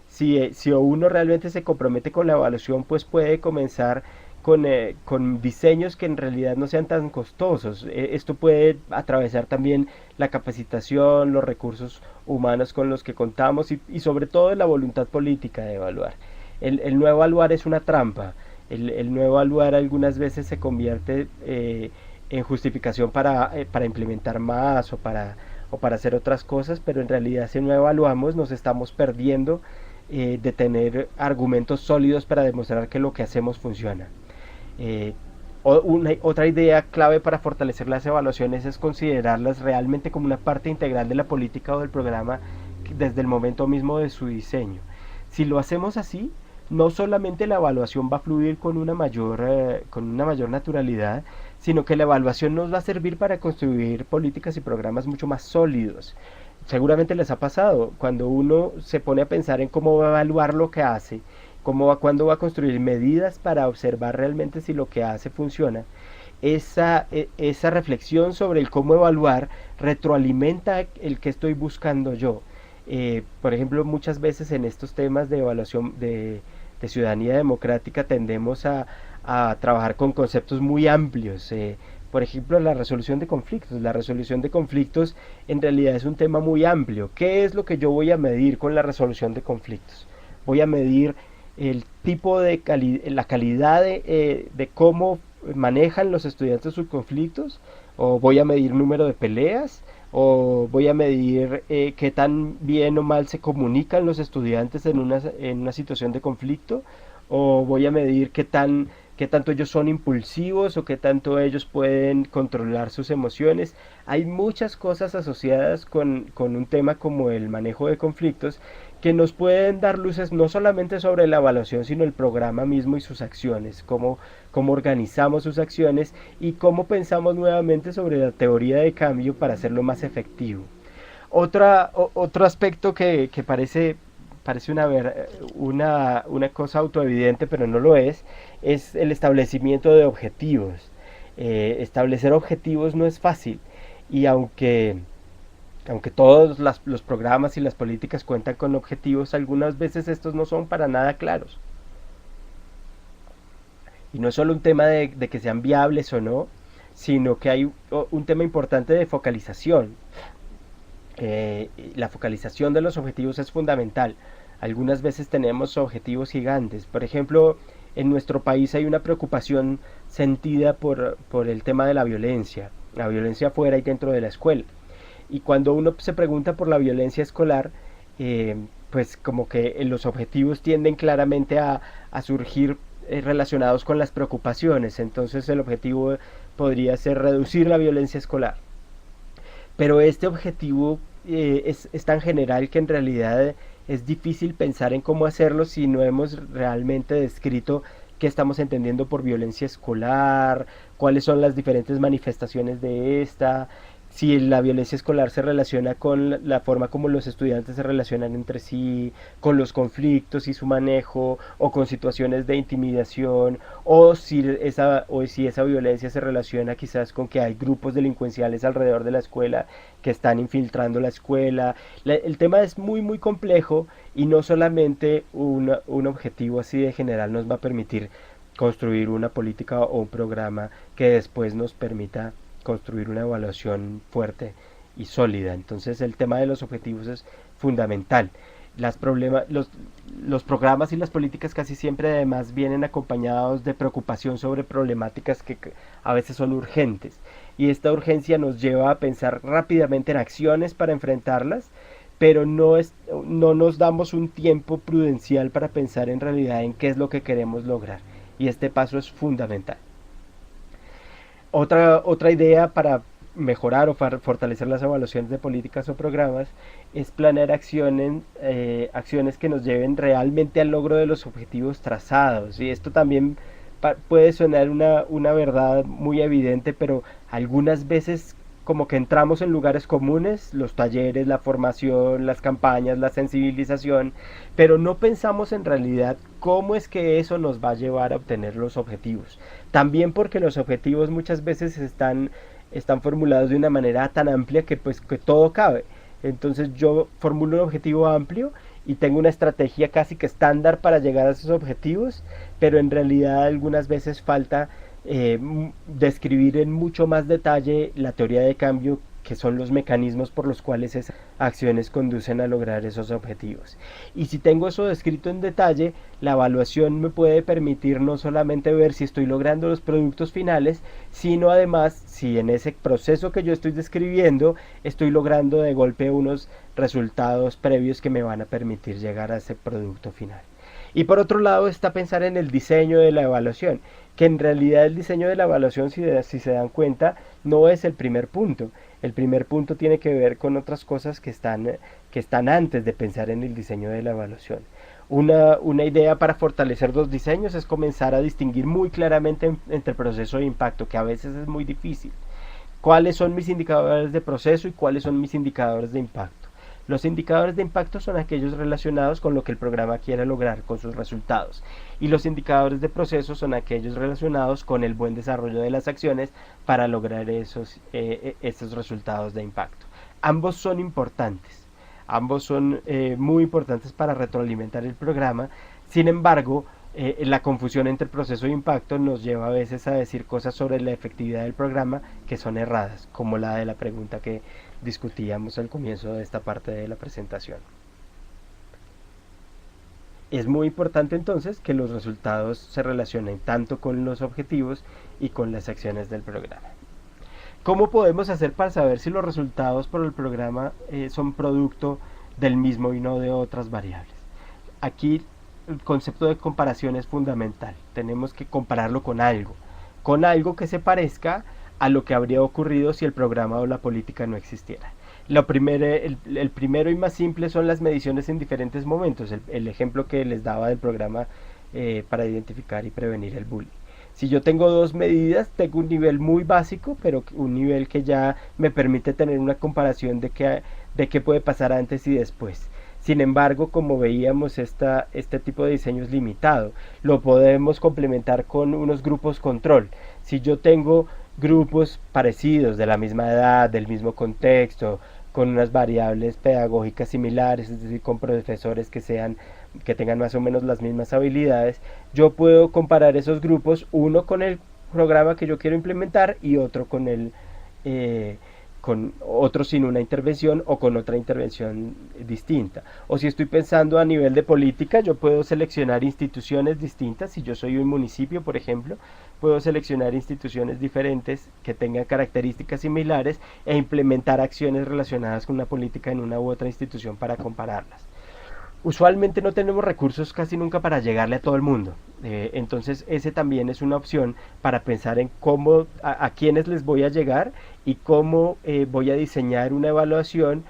[SPEAKER 1] si uno realmente se compromete con la evaluación, pues puede comenzar con diseños que en realidad no sean tan costosos. Esto puede atravesar también la capacitación, los recursos humanos con los que contamos y sobre todo la voluntad política de evaluar. El no evaluar es una trampa. El no evaluar algunas veces se convierte en justificación para implementar más o para hacer otras cosas, pero en realidad si no evaluamos nos estamos perdiendo de tener argumentos sólidos para demostrar que lo que hacemos funciona. Eh, otra idea clave para fortalecer las evaluaciones es considerarlas realmente como una parte integral de la política o del programa desde el momento mismo de su diseño. Si lo hacemos así, no solamente la evaluación va a fluir con una mayor naturalidad, sino que la evaluación nos va a servir para construir políticas y programas mucho más sólidos. Seguramente les ha pasado, cuando uno se pone a pensar en cómo va a evaluar lo que hace, cuándo va a construir medidas para observar realmente si lo que hace funciona, esa reflexión sobre el cómo evaluar retroalimenta el que estoy buscando yo. Por ejemplo, muchas veces en estos temas de evaluación de ciudadanía democrática tendemos a trabajar con conceptos muy amplios. Por ejemplo, la resolución de conflictos. La resolución de conflictos en realidad es un tema muy amplio. ¿Qué es lo que yo voy a medir con la resolución de conflictos? Voy a medir el tipo la calidad de cómo manejan los estudiantes sus conflictos, o voy a medir número de peleas, o voy a medir qué tan bien o mal se comunican los estudiantes en una situación de conflicto, o voy a medir qué tanto ellos son impulsivos o qué tanto ellos pueden controlar sus emociones. Hay muchas cosas asociadas con un tema como el manejo de conflictos que nos pueden dar luces no solamente sobre la evaluación, sino el programa mismo y sus acciones, cómo organizamos sus acciones y cómo pensamos nuevamente sobre la teoría de cambio para hacerlo más efectivo. Otro aspecto que parece una cosa autoevidente, pero no lo es el establecimiento de objetivos. Establecer objetivos no es fácil y aunque todos los programas y las políticas cuentan con objetivos, algunas veces estos no son para nada claros. Y no es solo un tema de que sean viables o no, sino que hay un tema importante de focalización. La focalización de los objetivos es fundamental. Algunas veces tenemos objetivos gigantes. Por ejemplo, en nuestro país hay una preocupación sentida por el tema de la violencia fuera y dentro de la escuela. Y cuando uno se pregunta por la violencia escolar, eh, pues como que los objetivos tienden claramente a surgir relacionados con las preocupaciones. Entonces el objetivo podría ser reducir la violencia escolar. Pero este objetivo es tan general que en realidad es difícil pensar en cómo hacerlo si no hemos realmente descrito qué estamos entendiendo por violencia escolar, cuáles son las diferentes manifestaciones de esta, si la violencia escolar se relaciona con la forma como los estudiantes se relacionan entre sí, con los conflictos y su manejo, o con situaciones de intimidación, o si esa violencia se relaciona quizás con que hay grupos delincuenciales alrededor de la escuela que están infiltrando la escuela. El tema es muy muy complejo y no solamente un objetivo así de general nos va a permitir construir una política o un programa que después nos permita construir una evaluación fuerte y sólida. Entonces el tema de los objetivos es fundamental. Los programas y las políticas casi siempre además vienen acompañados de preocupación sobre problemáticas que a veces son urgentes. Y esta urgencia nos lleva a pensar rápidamente en acciones para enfrentarlas, pero no nos damos un tiempo prudencial para pensar en realidad en qué es lo que queremos lograr. Y este paso es fundamental. Otra idea para mejorar o fortalecer las evaluaciones de políticas o programas es planear acciones que nos lleven realmente al logro de los objetivos trazados. Y esto también puede sonar una verdad muy evidente, pero algunas veces como que entramos en lugares comunes, los talleres, la formación, las campañas, la sensibilización, pero no pensamos en realidad cómo es que eso nos va a llevar a obtener los objetivos. También porque los objetivos muchas veces están formulados de una manera tan amplia que pues que todo cabe. Entonces yo formulo un objetivo amplio y tengo una estrategia casi que estándar para llegar a esos objetivos, pero en realidad algunas veces falta describir en mucho más detalle la teoría de cambio, que son los mecanismos por los cuales esas acciones conducen a lograr esos objetivos. Y si tengo eso descrito en detalle, la evaluación me puede permitir no solamente ver si estoy logrando los productos finales, sino además si en ese proceso que yo estoy describiendo estoy logrando de golpe unos resultados previos que me van a permitir llegar a ese producto final. Y por otro lado está pensar en el diseño de la evaluación, que en realidad el diseño de la evaluación, si se dan cuenta, no es el primer punto. El primer punto tiene que ver con otras cosas que están antes de pensar en el diseño de la evaluación. Una idea para fortalecer los diseños es comenzar a distinguir muy claramente entre proceso e impacto, que a veces es muy difícil. ¿Cuáles son mis indicadores de proceso y cuáles son mis indicadores de impacto? Los indicadores de impacto son aquellos relacionados con lo que el programa quiere lograr, con sus resultados. Y los indicadores de proceso son aquellos relacionados con el buen desarrollo de las acciones para lograr esos resultados de impacto. Ambos son importantes. Ambos son muy importantes para retroalimentar el programa. Sin embargo, la confusión entre proceso e impacto nos lleva a veces a decir cosas sobre la efectividad del programa que son erradas, como la de la pregunta que discutíamos al comienzo de esta parte de la presentación. Es muy importante entonces que los resultados se relacionen tanto con los objetivos y con las acciones del programa. ¿Cómo podemos hacer para saber si los resultados por el programa son producto del mismo y no de otras variables? Aquí el concepto de comparación es fundamental. Tenemos que compararlo con algo que se parezca a lo que habría ocurrido si el programa o la política no existiera. El primero y más simple son las mediciones en diferentes momentos, el ejemplo que les daba del programa para identificar y prevenir el bullying. Si yo tengo dos medidas, tengo un nivel muy básico, pero un nivel que ya me permite tener una comparación de qué puede pasar antes y después. Sin embargo, como veíamos, este tipo de diseño es limitado. Lo podemos complementar con unos grupos control. Si yo tengo grupos parecidos, de la misma edad, del mismo contexto, con unas variables pedagógicas similares, es decir, con profesores que tengan más o menos las mismas habilidades, yo puedo comparar esos grupos, uno con el programa que yo quiero implementar y otro con otros sin una intervención o con otra intervención distinta. O si estoy pensando a nivel de política, yo puedo seleccionar instituciones distintas. Si yo soy un municipio, por ejemplo, puedo seleccionar instituciones diferentes que tengan características similares e implementar acciones relacionadas con una política en una u otra institución para compararlas. Usualmente no tenemos recursos casi nunca para llegarle a todo el mundo. Entonces ese también es una opción para pensar en cómo, a quiénes les voy a llegar y cómo voy a diseñar una evaluación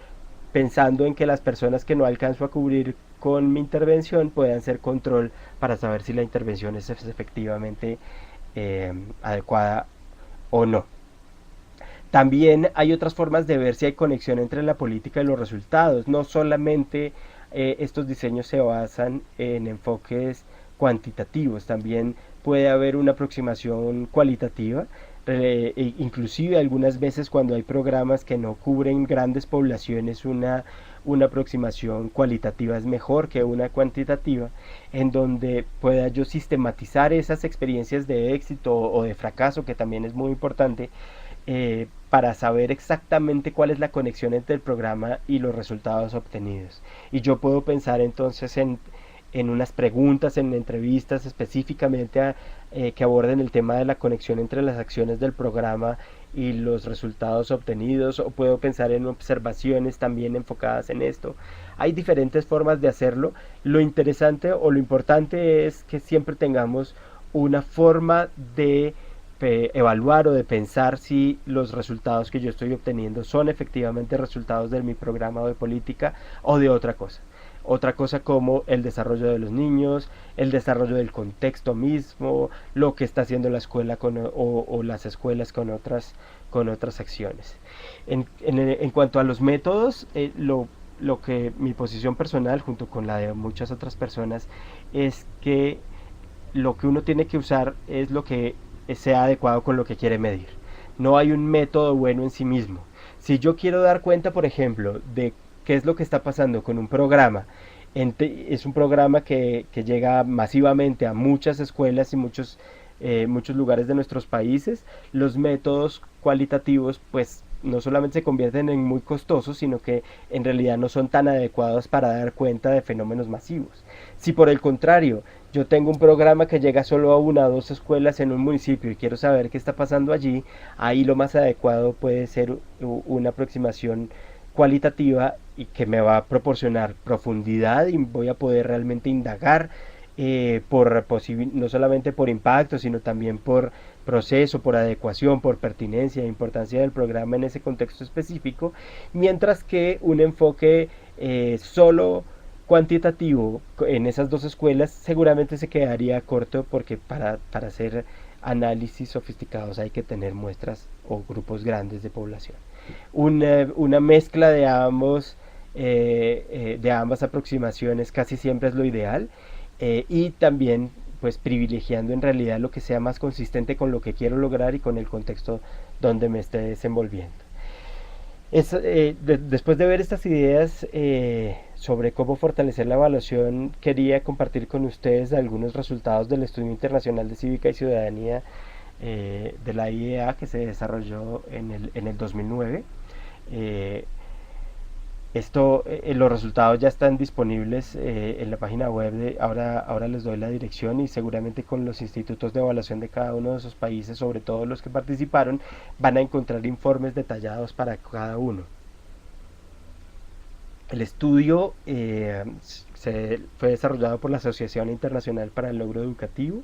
[SPEAKER 1] pensando en que las personas que no alcanzo a cubrir con mi intervención puedan ser control para saber si la intervención es efectivamente adecuada o no. También hay otras formas de ver si hay conexión entre la política y los resultados. No solamente estos diseños se basan en enfoques cuantitativos, también puede haber una aproximación cualitativa. Inclusive algunas veces cuando hay programas que no cubren grandes poblaciones, una aproximación cualitativa es mejor que una cuantitativa, en donde pueda yo sistematizar esas experiencias de éxito o de fracaso, que también es muy importante, para saber exactamente cuál es la conexión entre el programa y los resultados obtenidos. Y yo puedo pensar entonces en unas preguntas, en entrevistas específicamente que aborden el tema de la conexión entre las acciones del programa y los resultados obtenidos, o puedo pensar en observaciones también enfocadas en esto. Hay diferentes formas de hacerlo. Lo interesante o lo importante es que siempre tengamos una forma de evaluar o de pensar si los resultados que yo estoy obteniendo son efectivamente resultados de mi programa o de política o de otra cosa. Otra cosa como el desarrollo de los niños, el desarrollo del contexto mismo, lo que está haciendo la escuela o las escuelas con otras acciones. En cuanto a los métodos, lo que mi posición personal junto con la de muchas otras personas es que lo que uno tiene que usar es lo que sea adecuado con lo que quiere medir. No hay un método bueno en sí mismo. Si yo quiero dar cuenta, por ejemplo, de qué es lo que está pasando con un programa, es un programa que llega masivamente a muchas escuelas y muchos lugares de nuestros países, los métodos cualitativos pues no solamente se convierten en muy costosos, sino que en realidad no son tan adecuados para dar cuenta de fenómenos masivos. Si por el contrario yo tengo un programa que llega solo a una o dos escuelas en un municipio y quiero saber qué está pasando allí, ahí lo más adecuado puede ser una aproximación cualitativa y que me va a proporcionar profundidad y voy a poder realmente indagar no solamente por impacto, sino también por proceso, por adecuación, por pertinencia, importancia del programa en ese contexto específico, mientras que un enfoque solo cuantitativo en esas dos escuelas seguramente se quedaría corto, porque para hacer análisis sofisticados hay que tener muestras o grupos grandes de población. Una mezcla de ambas aproximaciones casi siempre es lo ideal, y también pues privilegiando en realidad lo que sea más consistente con lo que quiero lograr y con el contexto donde me esté desenvolviendo. Después de ver estas ideas sobre cómo fortalecer la evaluación, quería compartir con ustedes algunos resultados del Estudio Internacional de Cívica y Ciudadanía de la IEA, que se desarrolló en el 2009. Los resultados ya están disponibles en la página web. Ahora les doy la dirección, y seguramente con los institutos de evaluación de cada uno de esos países, sobre todo los que participaron, van a encontrar informes detallados para cada uno. El estudio fue desarrollado por la Asociación Internacional para el Logro Educativo.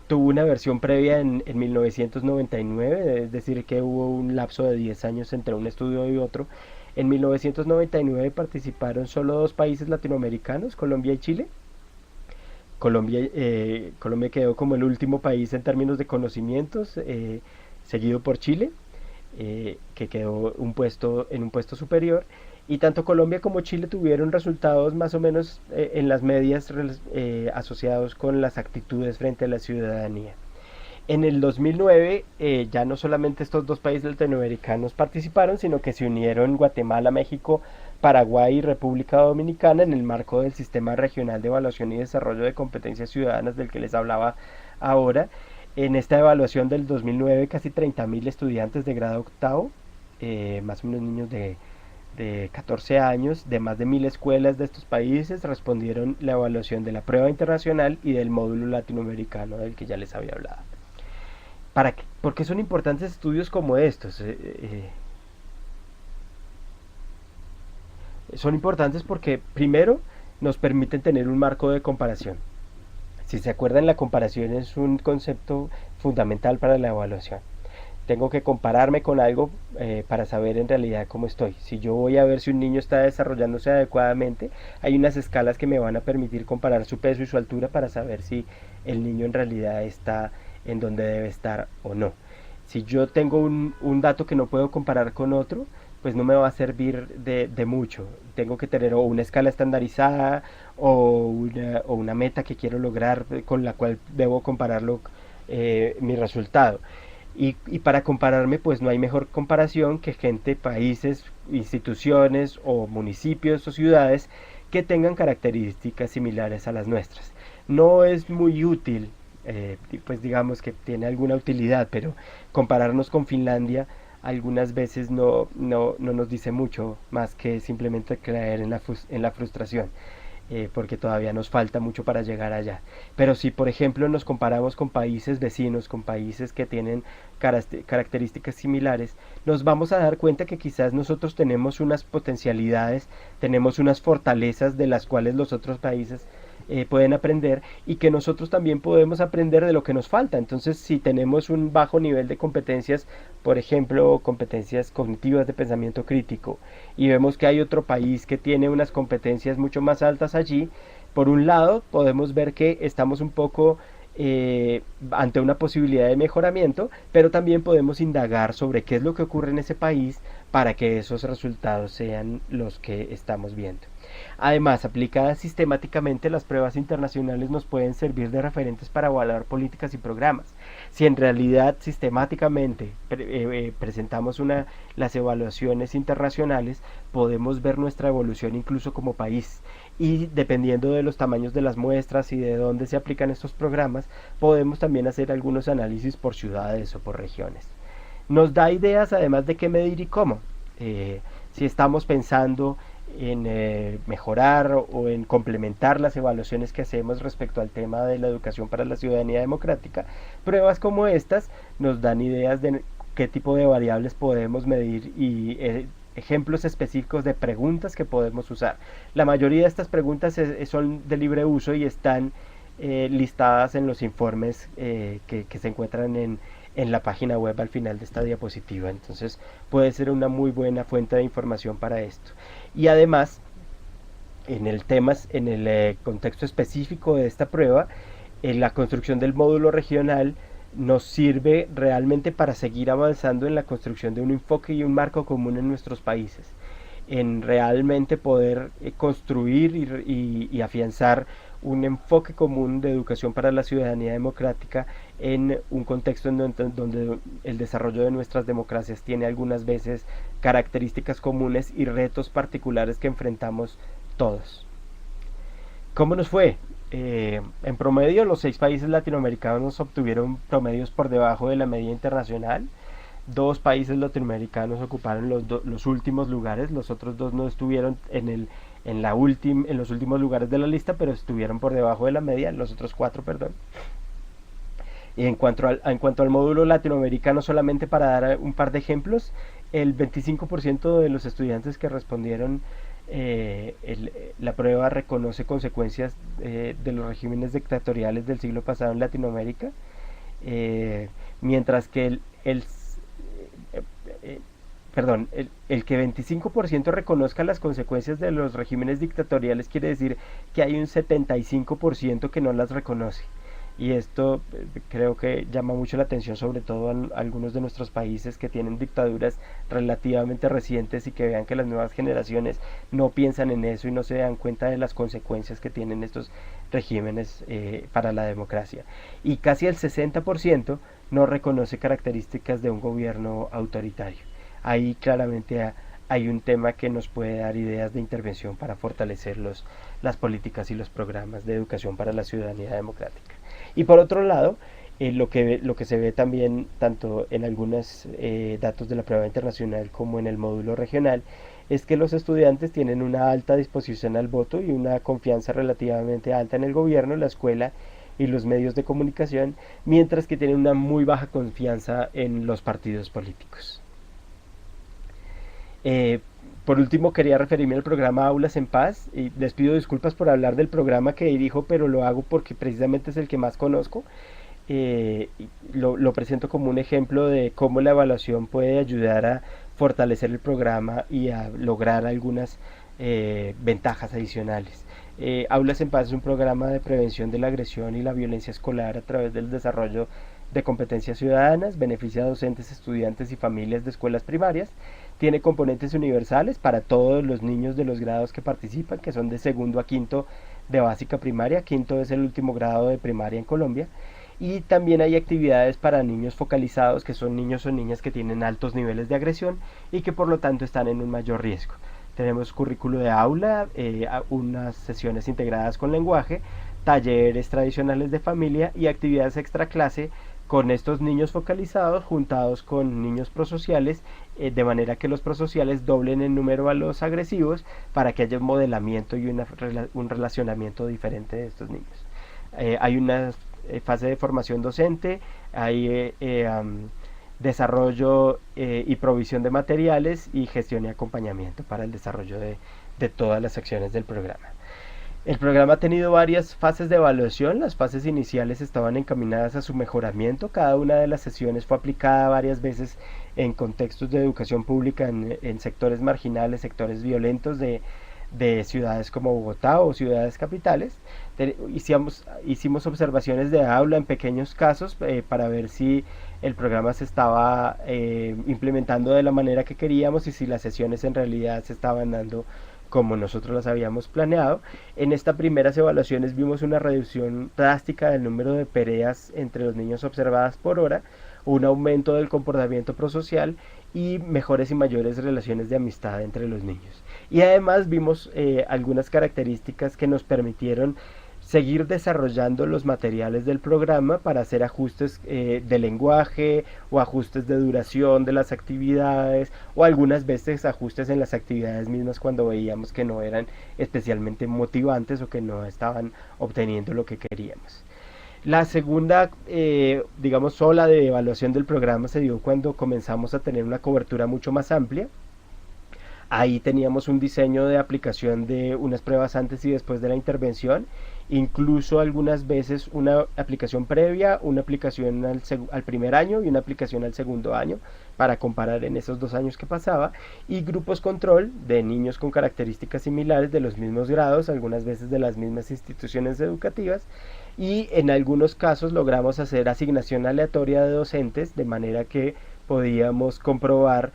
[SPEAKER 1] Tuvo una versión previa en 1999, es decir que hubo un lapso de 10 años entre un estudio y otro. En 1999 participaron solo dos países latinoamericanos, Colombia y Chile. Colombia quedó como el último país en términos de conocimientos, seguido por Chile, que quedó en un puesto superior. Y tanto Colombia como Chile tuvieron resultados más o menos en las medias asociados con las actitudes frente a la ciudadanía. En el 2009 ya no solamente estos dos países latinoamericanos participaron, sino que se unieron Guatemala, México, Paraguay y República Dominicana en el marco del Sistema Regional de Evaluación y Desarrollo de Competencias Ciudadanas del que les hablaba ahora. En esta evaluación del 2009 casi 30.000 estudiantes de grado octavo más o menos niños de 14 años, de más de 1000 escuelas de estos países, respondieron la evaluación de la prueba internacional y del módulo latinoamericano del que ya les había hablado. ¿Por qué son importantes estudios como estos? Son importantes porque, primero, nos permiten tener un marco de comparación. Si se acuerdan, la comparación es un concepto fundamental para la evaluación. Tengo que compararme con algo para saber en realidad cómo estoy. Si yo voy a ver si un niño está desarrollándose adecuadamente, hay unas escalas que me van a permitir comparar su peso y su altura para saber si el niño en realidad está en donde debe estar o no. Si yo tengo un dato que no puedo comparar con otro, pues no me va a servir de mucho. Tengo que tener o una escala estandarizada o una meta que quiero lograr con la cual debo compararlo mi resultado. Y para compararme, pues no hay mejor comparación que gente, países, instituciones o municipios o ciudades que tengan características similares a las nuestras. No es muy útil, pues digamos que tiene alguna utilidad, pero compararnos con Finlandia algunas veces no nos dice mucho más que simplemente caer en la frustración. Porque todavía nos falta mucho para llegar allá. Pero si, por ejemplo, nos comparamos con países vecinos, con países que tienen características similares, nos vamos a dar cuenta que quizás nosotros tenemos unas potencialidades, tenemos unas fortalezas de las cuales los otros países pueden aprender, y que nosotros también podemos aprender de lo que nos falta. Entonces, si tenemos un bajo nivel de competencias, por ejemplo, competencias cognitivas de pensamiento crítico, y vemos que hay otro país que tiene unas competencias mucho más altas allí, por un lado podemos ver que estamos un poco ante una posibilidad de mejoramiento, pero también podemos indagar sobre qué es lo que ocurre en ese país para que esos resultados sean los que estamos viendo. Además, aplicadas sistemáticamente, las pruebas internacionales nos pueden servir de referentes para evaluar políticas y programas. Si en realidad sistemáticamente presentamos las evaluaciones internacionales, podemos ver nuestra evolución incluso como país. Y dependiendo de los tamaños de las muestras y de dónde se aplican estos programas, podemos también hacer algunos análisis por ciudades o por regiones. Nos da ideas además de qué medir y cómo. Si estamos pensando en mejorar o en complementar las evaluaciones que hacemos respecto al tema de la educación para la ciudadanía democrática, pruebas como estas nos dan ideas de qué tipo de variables podemos medir y ejemplos específicos de preguntas que podemos usar. La mayoría de estas preguntas son de libre uso y están listadas en los informes que se encuentran en la página web al final de esta diapositiva. Entonces puede ser una muy buena fuente de información para esto. Y además, en el contexto específico de esta prueba, la construcción del módulo regional nos sirve realmente para seguir avanzando en la construcción de un enfoque y un marco común en nuestros países, en realmente poder construir y afianzar un enfoque común de educación para la ciudadanía democrática en un contexto en donde el desarrollo de nuestras democracias tiene algunas veces características comunes y retos particulares que enfrentamos todos. ¿Cómo nos fue? En promedio, los 6 países latinoamericanos obtuvieron promedios por debajo de la media internacional. 2 países latinoamericanos ocuparon los últimos lugares, los otros 2 no estuvieron en los últimos lugares de la lista, pero estuvieron por debajo de la media, los otros 4, perdón. Y en cuanto al módulo latinoamericano, solamente para dar un par de ejemplos, el 25% de los estudiantes que respondieron la prueba reconoce consecuencias de los regímenes dictatoriales del siglo pasado en Latinoamérica, mientras que el que 25% reconozca las consecuencias de los regímenes dictatoriales quiere decir que hay un 75% que no las reconoce. Y esto creo que llama mucho la atención, sobre todo a algunos de nuestros países que tienen dictaduras relativamente recientes, y que vean que las nuevas generaciones no piensan en eso y no se dan cuenta de las consecuencias que tienen estos regímenes para la democracia. Y casi el 60% no reconoce características de un gobierno autoritario. Ahí claramente hay un tema que nos puede dar ideas de intervención para fortalecer las políticas y los programas de educación para la ciudadanía democrática. Y por otro lado, lo que se ve también tanto en algunos datos de la prueba internacional como en el módulo regional es que los estudiantes tienen una alta disposición al voto y una confianza relativamente alta en el gobierno, la escuela y los medios de comunicación, mientras que tienen una muy baja confianza en los partidos políticos. Eh, por último, quería referirme al programa Aulas en Paz y les pido disculpas por hablar del programa que dirijo, pero lo hago porque precisamente es el que más conozco. Lo presento como un ejemplo de cómo la evaluación puede ayudar a fortalecer el programa y a lograr algunas ventajas adicionales. Aulas en Paz es un programa de prevención de la agresión y la violencia escolar a través del desarrollo de competencias ciudadanas, beneficia a docentes, estudiantes y familias de escuelas primarias, tiene componentes universales para todos los niños de los grados que participan, que son de segundo a quinto de básica primaria, quinto es el último grado de primaria en Colombia, y también hay actividades para niños focalizados, que son niños o niñas que tienen altos niveles de agresión y que por lo tanto están en un mayor riesgo. Tenemos currículo de aula, unas sesiones integradas con lenguaje, talleres tradicionales de familia y actividades extra clase con estos niños focalizados juntados con niños prosociales, de manera que los prosociales doblen en número a los agresivos para que haya un modelamiento y un relacionamiento diferente de estos niños. Hay una fase de formación docente, hay desarrollo y provisión de materiales y gestión y acompañamiento para el desarrollo de todas las acciones del programa. El programa ha tenido varias fases de evaluación. Las fases iniciales estaban encaminadas a su mejoramiento. Cada una de las sesiones fue aplicada varias veces en contextos de educación pública en sectores marginales, sectores violentos de ciudades como Bogotá o ciudades capitales. Hicimos observaciones de aula en pequeños casos para ver si el programa se estaba implementando de la manera que queríamos y si las sesiones en realidad se estaban dando como nosotros las habíamos planeado. En estas primeras evaluaciones vimos una reducción drástica del número de peleas entre los niños observadas por hora, un aumento del comportamiento prosocial y mejores y mayores relaciones de amistad entre los niños. Y además vimos algunas características que nos permitieron seguir desarrollando los materiales del programa para hacer ajustes de lenguaje o ajustes de duración de las actividades o algunas veces ajustes en las actividades mismas cuando veíamos que no eran especialmente motivantes o que no estaban obteniendo lo que queríamos. La segunda, digamos, ola de evaluación del programa se dio cuando comenzamos a tener una cobertura mucho más amplia. Ahí teníamos un diseño de aplicación de unas pruebas antes y después de la intervención, incluso algunas veces una aplicación previa, una aplicación al primer año y una aplicación al segundo año para comparar en esos 2 años que pasaba, y grupos control de niños con características similares de los mismos grados, algunas veces de las mismas instituciones educativas, y en algunos casos logramos hacer asignación aleatoria de docentes de manera que podíamos comprobar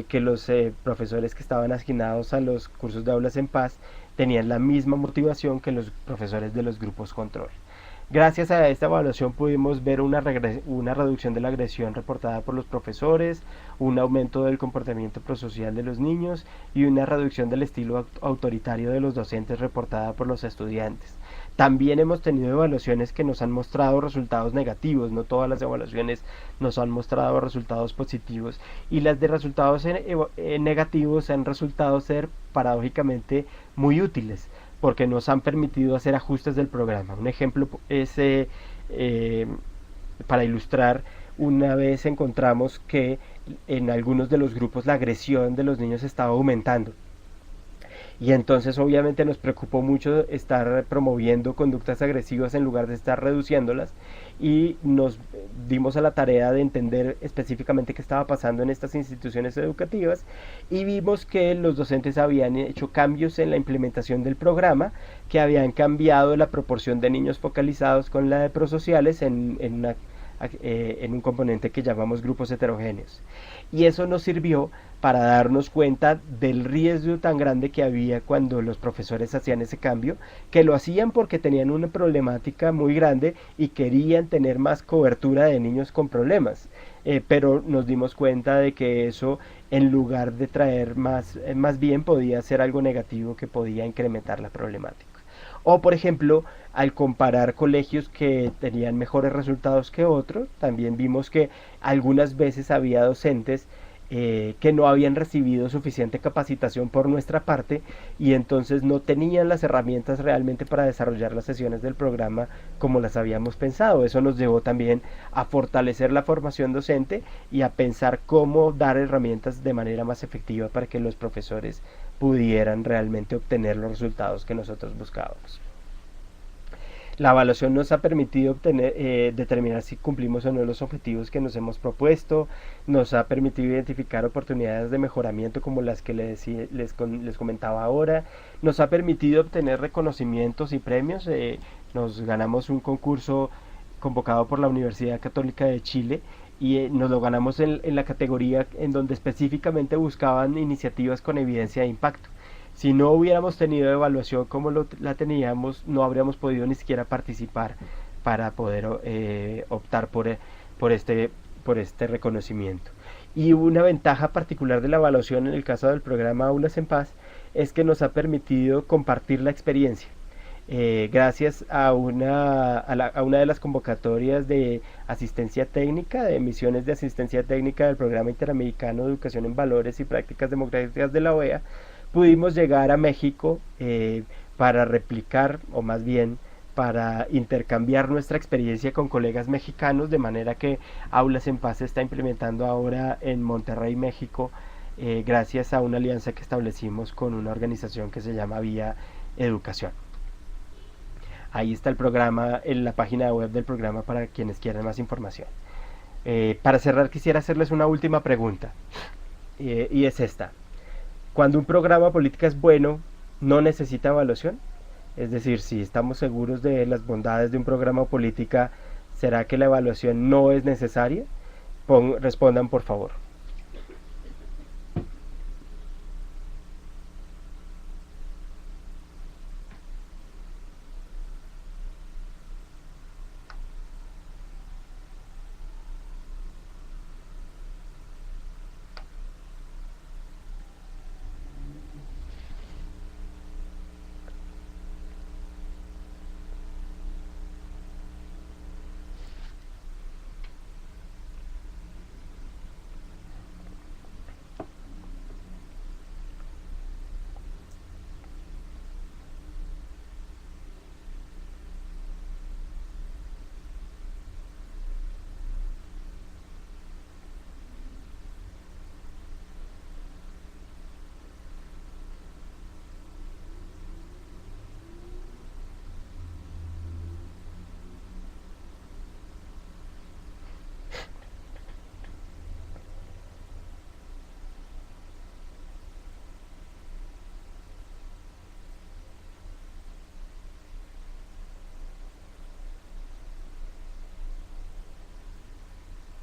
[SPEAKER 1] que los profesores que estaban asignados a los cursos de aulas en paz tenían la misma motivación que los profesores de los grupos control. Gracias a esta evaluación pudimos ver una reducción de la agresión reportada por los profesores, un aumento del comportamiento prosocial de los niños y una reducción del estilo autoritario de los docentes reportada por los estudiantes. También hemos tenido evaluaciones que nos han mostrado resultados negativos, no todas las evaluaciones nos han mostrado resultados positivos, y las de resultados negativos han resultado ser paradójicamente muy útiles porque nos han permitido hacer ajustes del programa. Un ejemplo es, para ilustrar, una vez encontramos que en algunos de los grupos la agresión de los niños estaba aumentando. Y entonces obviamente nos preocupó mucho estar promoviendo conductas agresivas en lugar de estar reduciéndolas, y nos dimos a la tarea de entender específicamente qué estaba pasando en estas instituciones educativas, y vimos que los docentes habían hecho cambios en la implementación del programa, que habían cambiado la proporción de niños focalizados con la de prosociales en un componente que llamamos grupos heterogéneos. Y eso nos sirvió para darnos cuenta del riesgo tan grande que había cuando los profesores hacían ese cambio, que lo hacían porque tenían una problemática muy grande y querían tener más cobertura de niños con problemas, pero nos dimos cuenta de que eso, en lugar de traer más bien podía ser algo negativo que podía incrementar la problemática. O por ejemplo, al comparar colegios que tenían mejores resultados que otros, también vimos que algunas veces había docentes que no habían recibido suficiente capacitación por nuestra parte y entonces no tenían las herramientas realmente para desarrollar las sesiones del programa como las habíamos pensado. Eso nos llevó también a fortalecer la formación docente y a pensar cómo dar herramientas de manera más efectiva para que los profesores pudieran realmente obtener los resultados que nosotros buscábamos. La evaluación nos ha permitido determinar si cumplimos o no los objetivos que nos hemos propuesto, nos ha permitido identificar oportunidades de mejoramiento como las que les comentaba ahora, nos ha permitido obtener reconocimientos y premios. Nos ganamos un concurso convocado por la Universidad Católica de Chile y nos lo ganamos en la categoría en donde específicamente buscaban iniciativas con evidencia de impacto. Si no hubiéramos tenido evaluación como la teníamos, no habríamos podido ni siquiera participar para poder optar por, este, por este reconocimiento. Y una ventaja particular de la evaluación en el caso del programa Aulas en Paz es que nos ha permitido compartir la experiencia. Gracias a una de las convocatorias de asistencia técnica, de misiones de asistencia técnica del Programa Interamericano de Educación en Valores y Prácticas Democráticas de la OEA, pudimos llegar a México para replicar, o más bien para intercambiar nuestra experiencia con colegas mexicanos, de manera que Aulas en Paz se está implementando ahora en Monterrey, México, gracias a una alianza que establecimos con una organización que se llama Vía Educación. Ahí está el programa, en la página web del programa para quienes quieran más información. Para cerrar quisiera hacerles una última pregunta, y es esta. Cuando un programa política es bueno, ¿no necesita evaluación? Es decir, si estamos seguros de las bondades de un programa política, ¿será que la evaluación no es necesaria? Respondan por favor.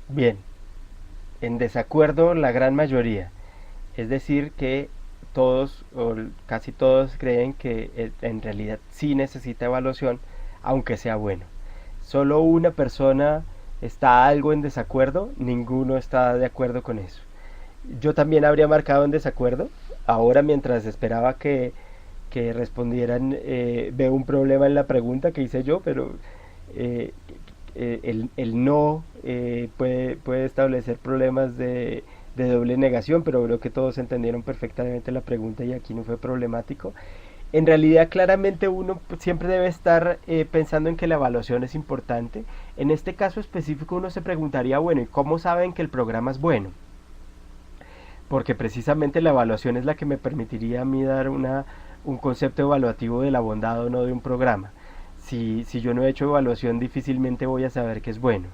[SPEAKER 1] Bien, en desacuerdo la gran mayoría. Es decir, que todos o casi todos creen que en realidad sí necesita evaluación, aunque sea bueno. Solo una persona está algo en desacuerdo, ninguno está de acuerdo con eso. Yo también habría marcado en desacuerdo. Ahora mientras esperaba que respondieran, veo un problema en la pregunta que hice yo, pero eh, el no puede establecer problemas de doble negación, pero creo que todos entendieron perfectamente la pregunta y aquí no fue problemático. En realidad, claramente uno siempre debe estar pensando en que la evaluación es importante. En este caso específico uno se preguntaría, bueno, ¿y cómo saben que el programa es bueno? Porque precisamente la evaluación es la que me permitiría a mí dar un concepto evaluativo de la bondad o no de un programa. Si yo no he hecho evaluación, difícilmente voy a saber que es bueno.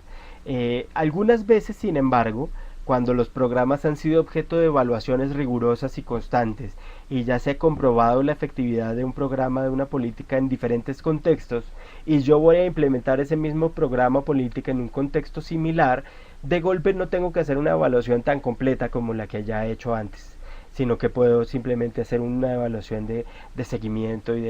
[SPEAKER 1] Algunas veces, sin embargo, cuando los programas han sido objeto de evaluaciones rigurosas y constantes y ya se ha comprobado la efectividad de un programa, de una política en diferentes contextos, y yo voy a implementar ese mismo programa política en un contexto similar, de golpe no tengo que hacer una evaluación tan completa como la que ya he hecho antes, sino que puedo simplemente hacer una evaluación de seguimiento y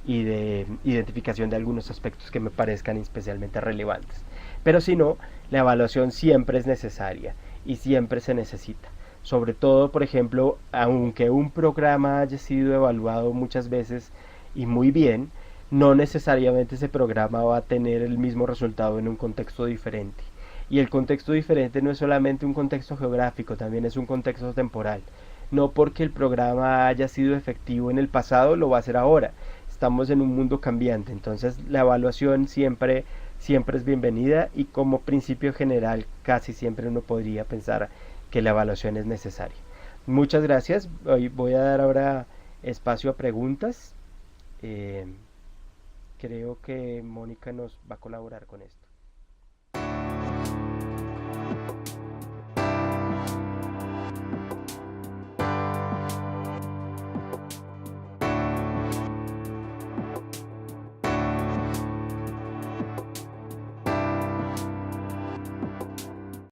[SPEAKER 1] de identificación de algunos aspectos que me parezcan especialmente relevantes. Pero si no, la evaluación siempre es necesaria y siempre se necesita. Sobre todo, por ejemplo, aunque un programa haya sido evaluado muchas veces y muy bien, no necesariamente ese programa va a tener el mismo resultado en un contexto diferente. Y el contexto diferente no es solamente un contexto geográfico, también es un contexto temporal. No porque el programa haya sido efectivo en el pasado, lo va a ser ahora. Estamos en un mundo cambiante, entonces la evaluación siempre es bienvenida y como principio general casi siempre uno podría pensar que la evaluación es necesaria. Muchas gracias. Hoy voy a dar ahora espacio a preguntas. Eh, Creo que Mónica nos va a colaborar con esto.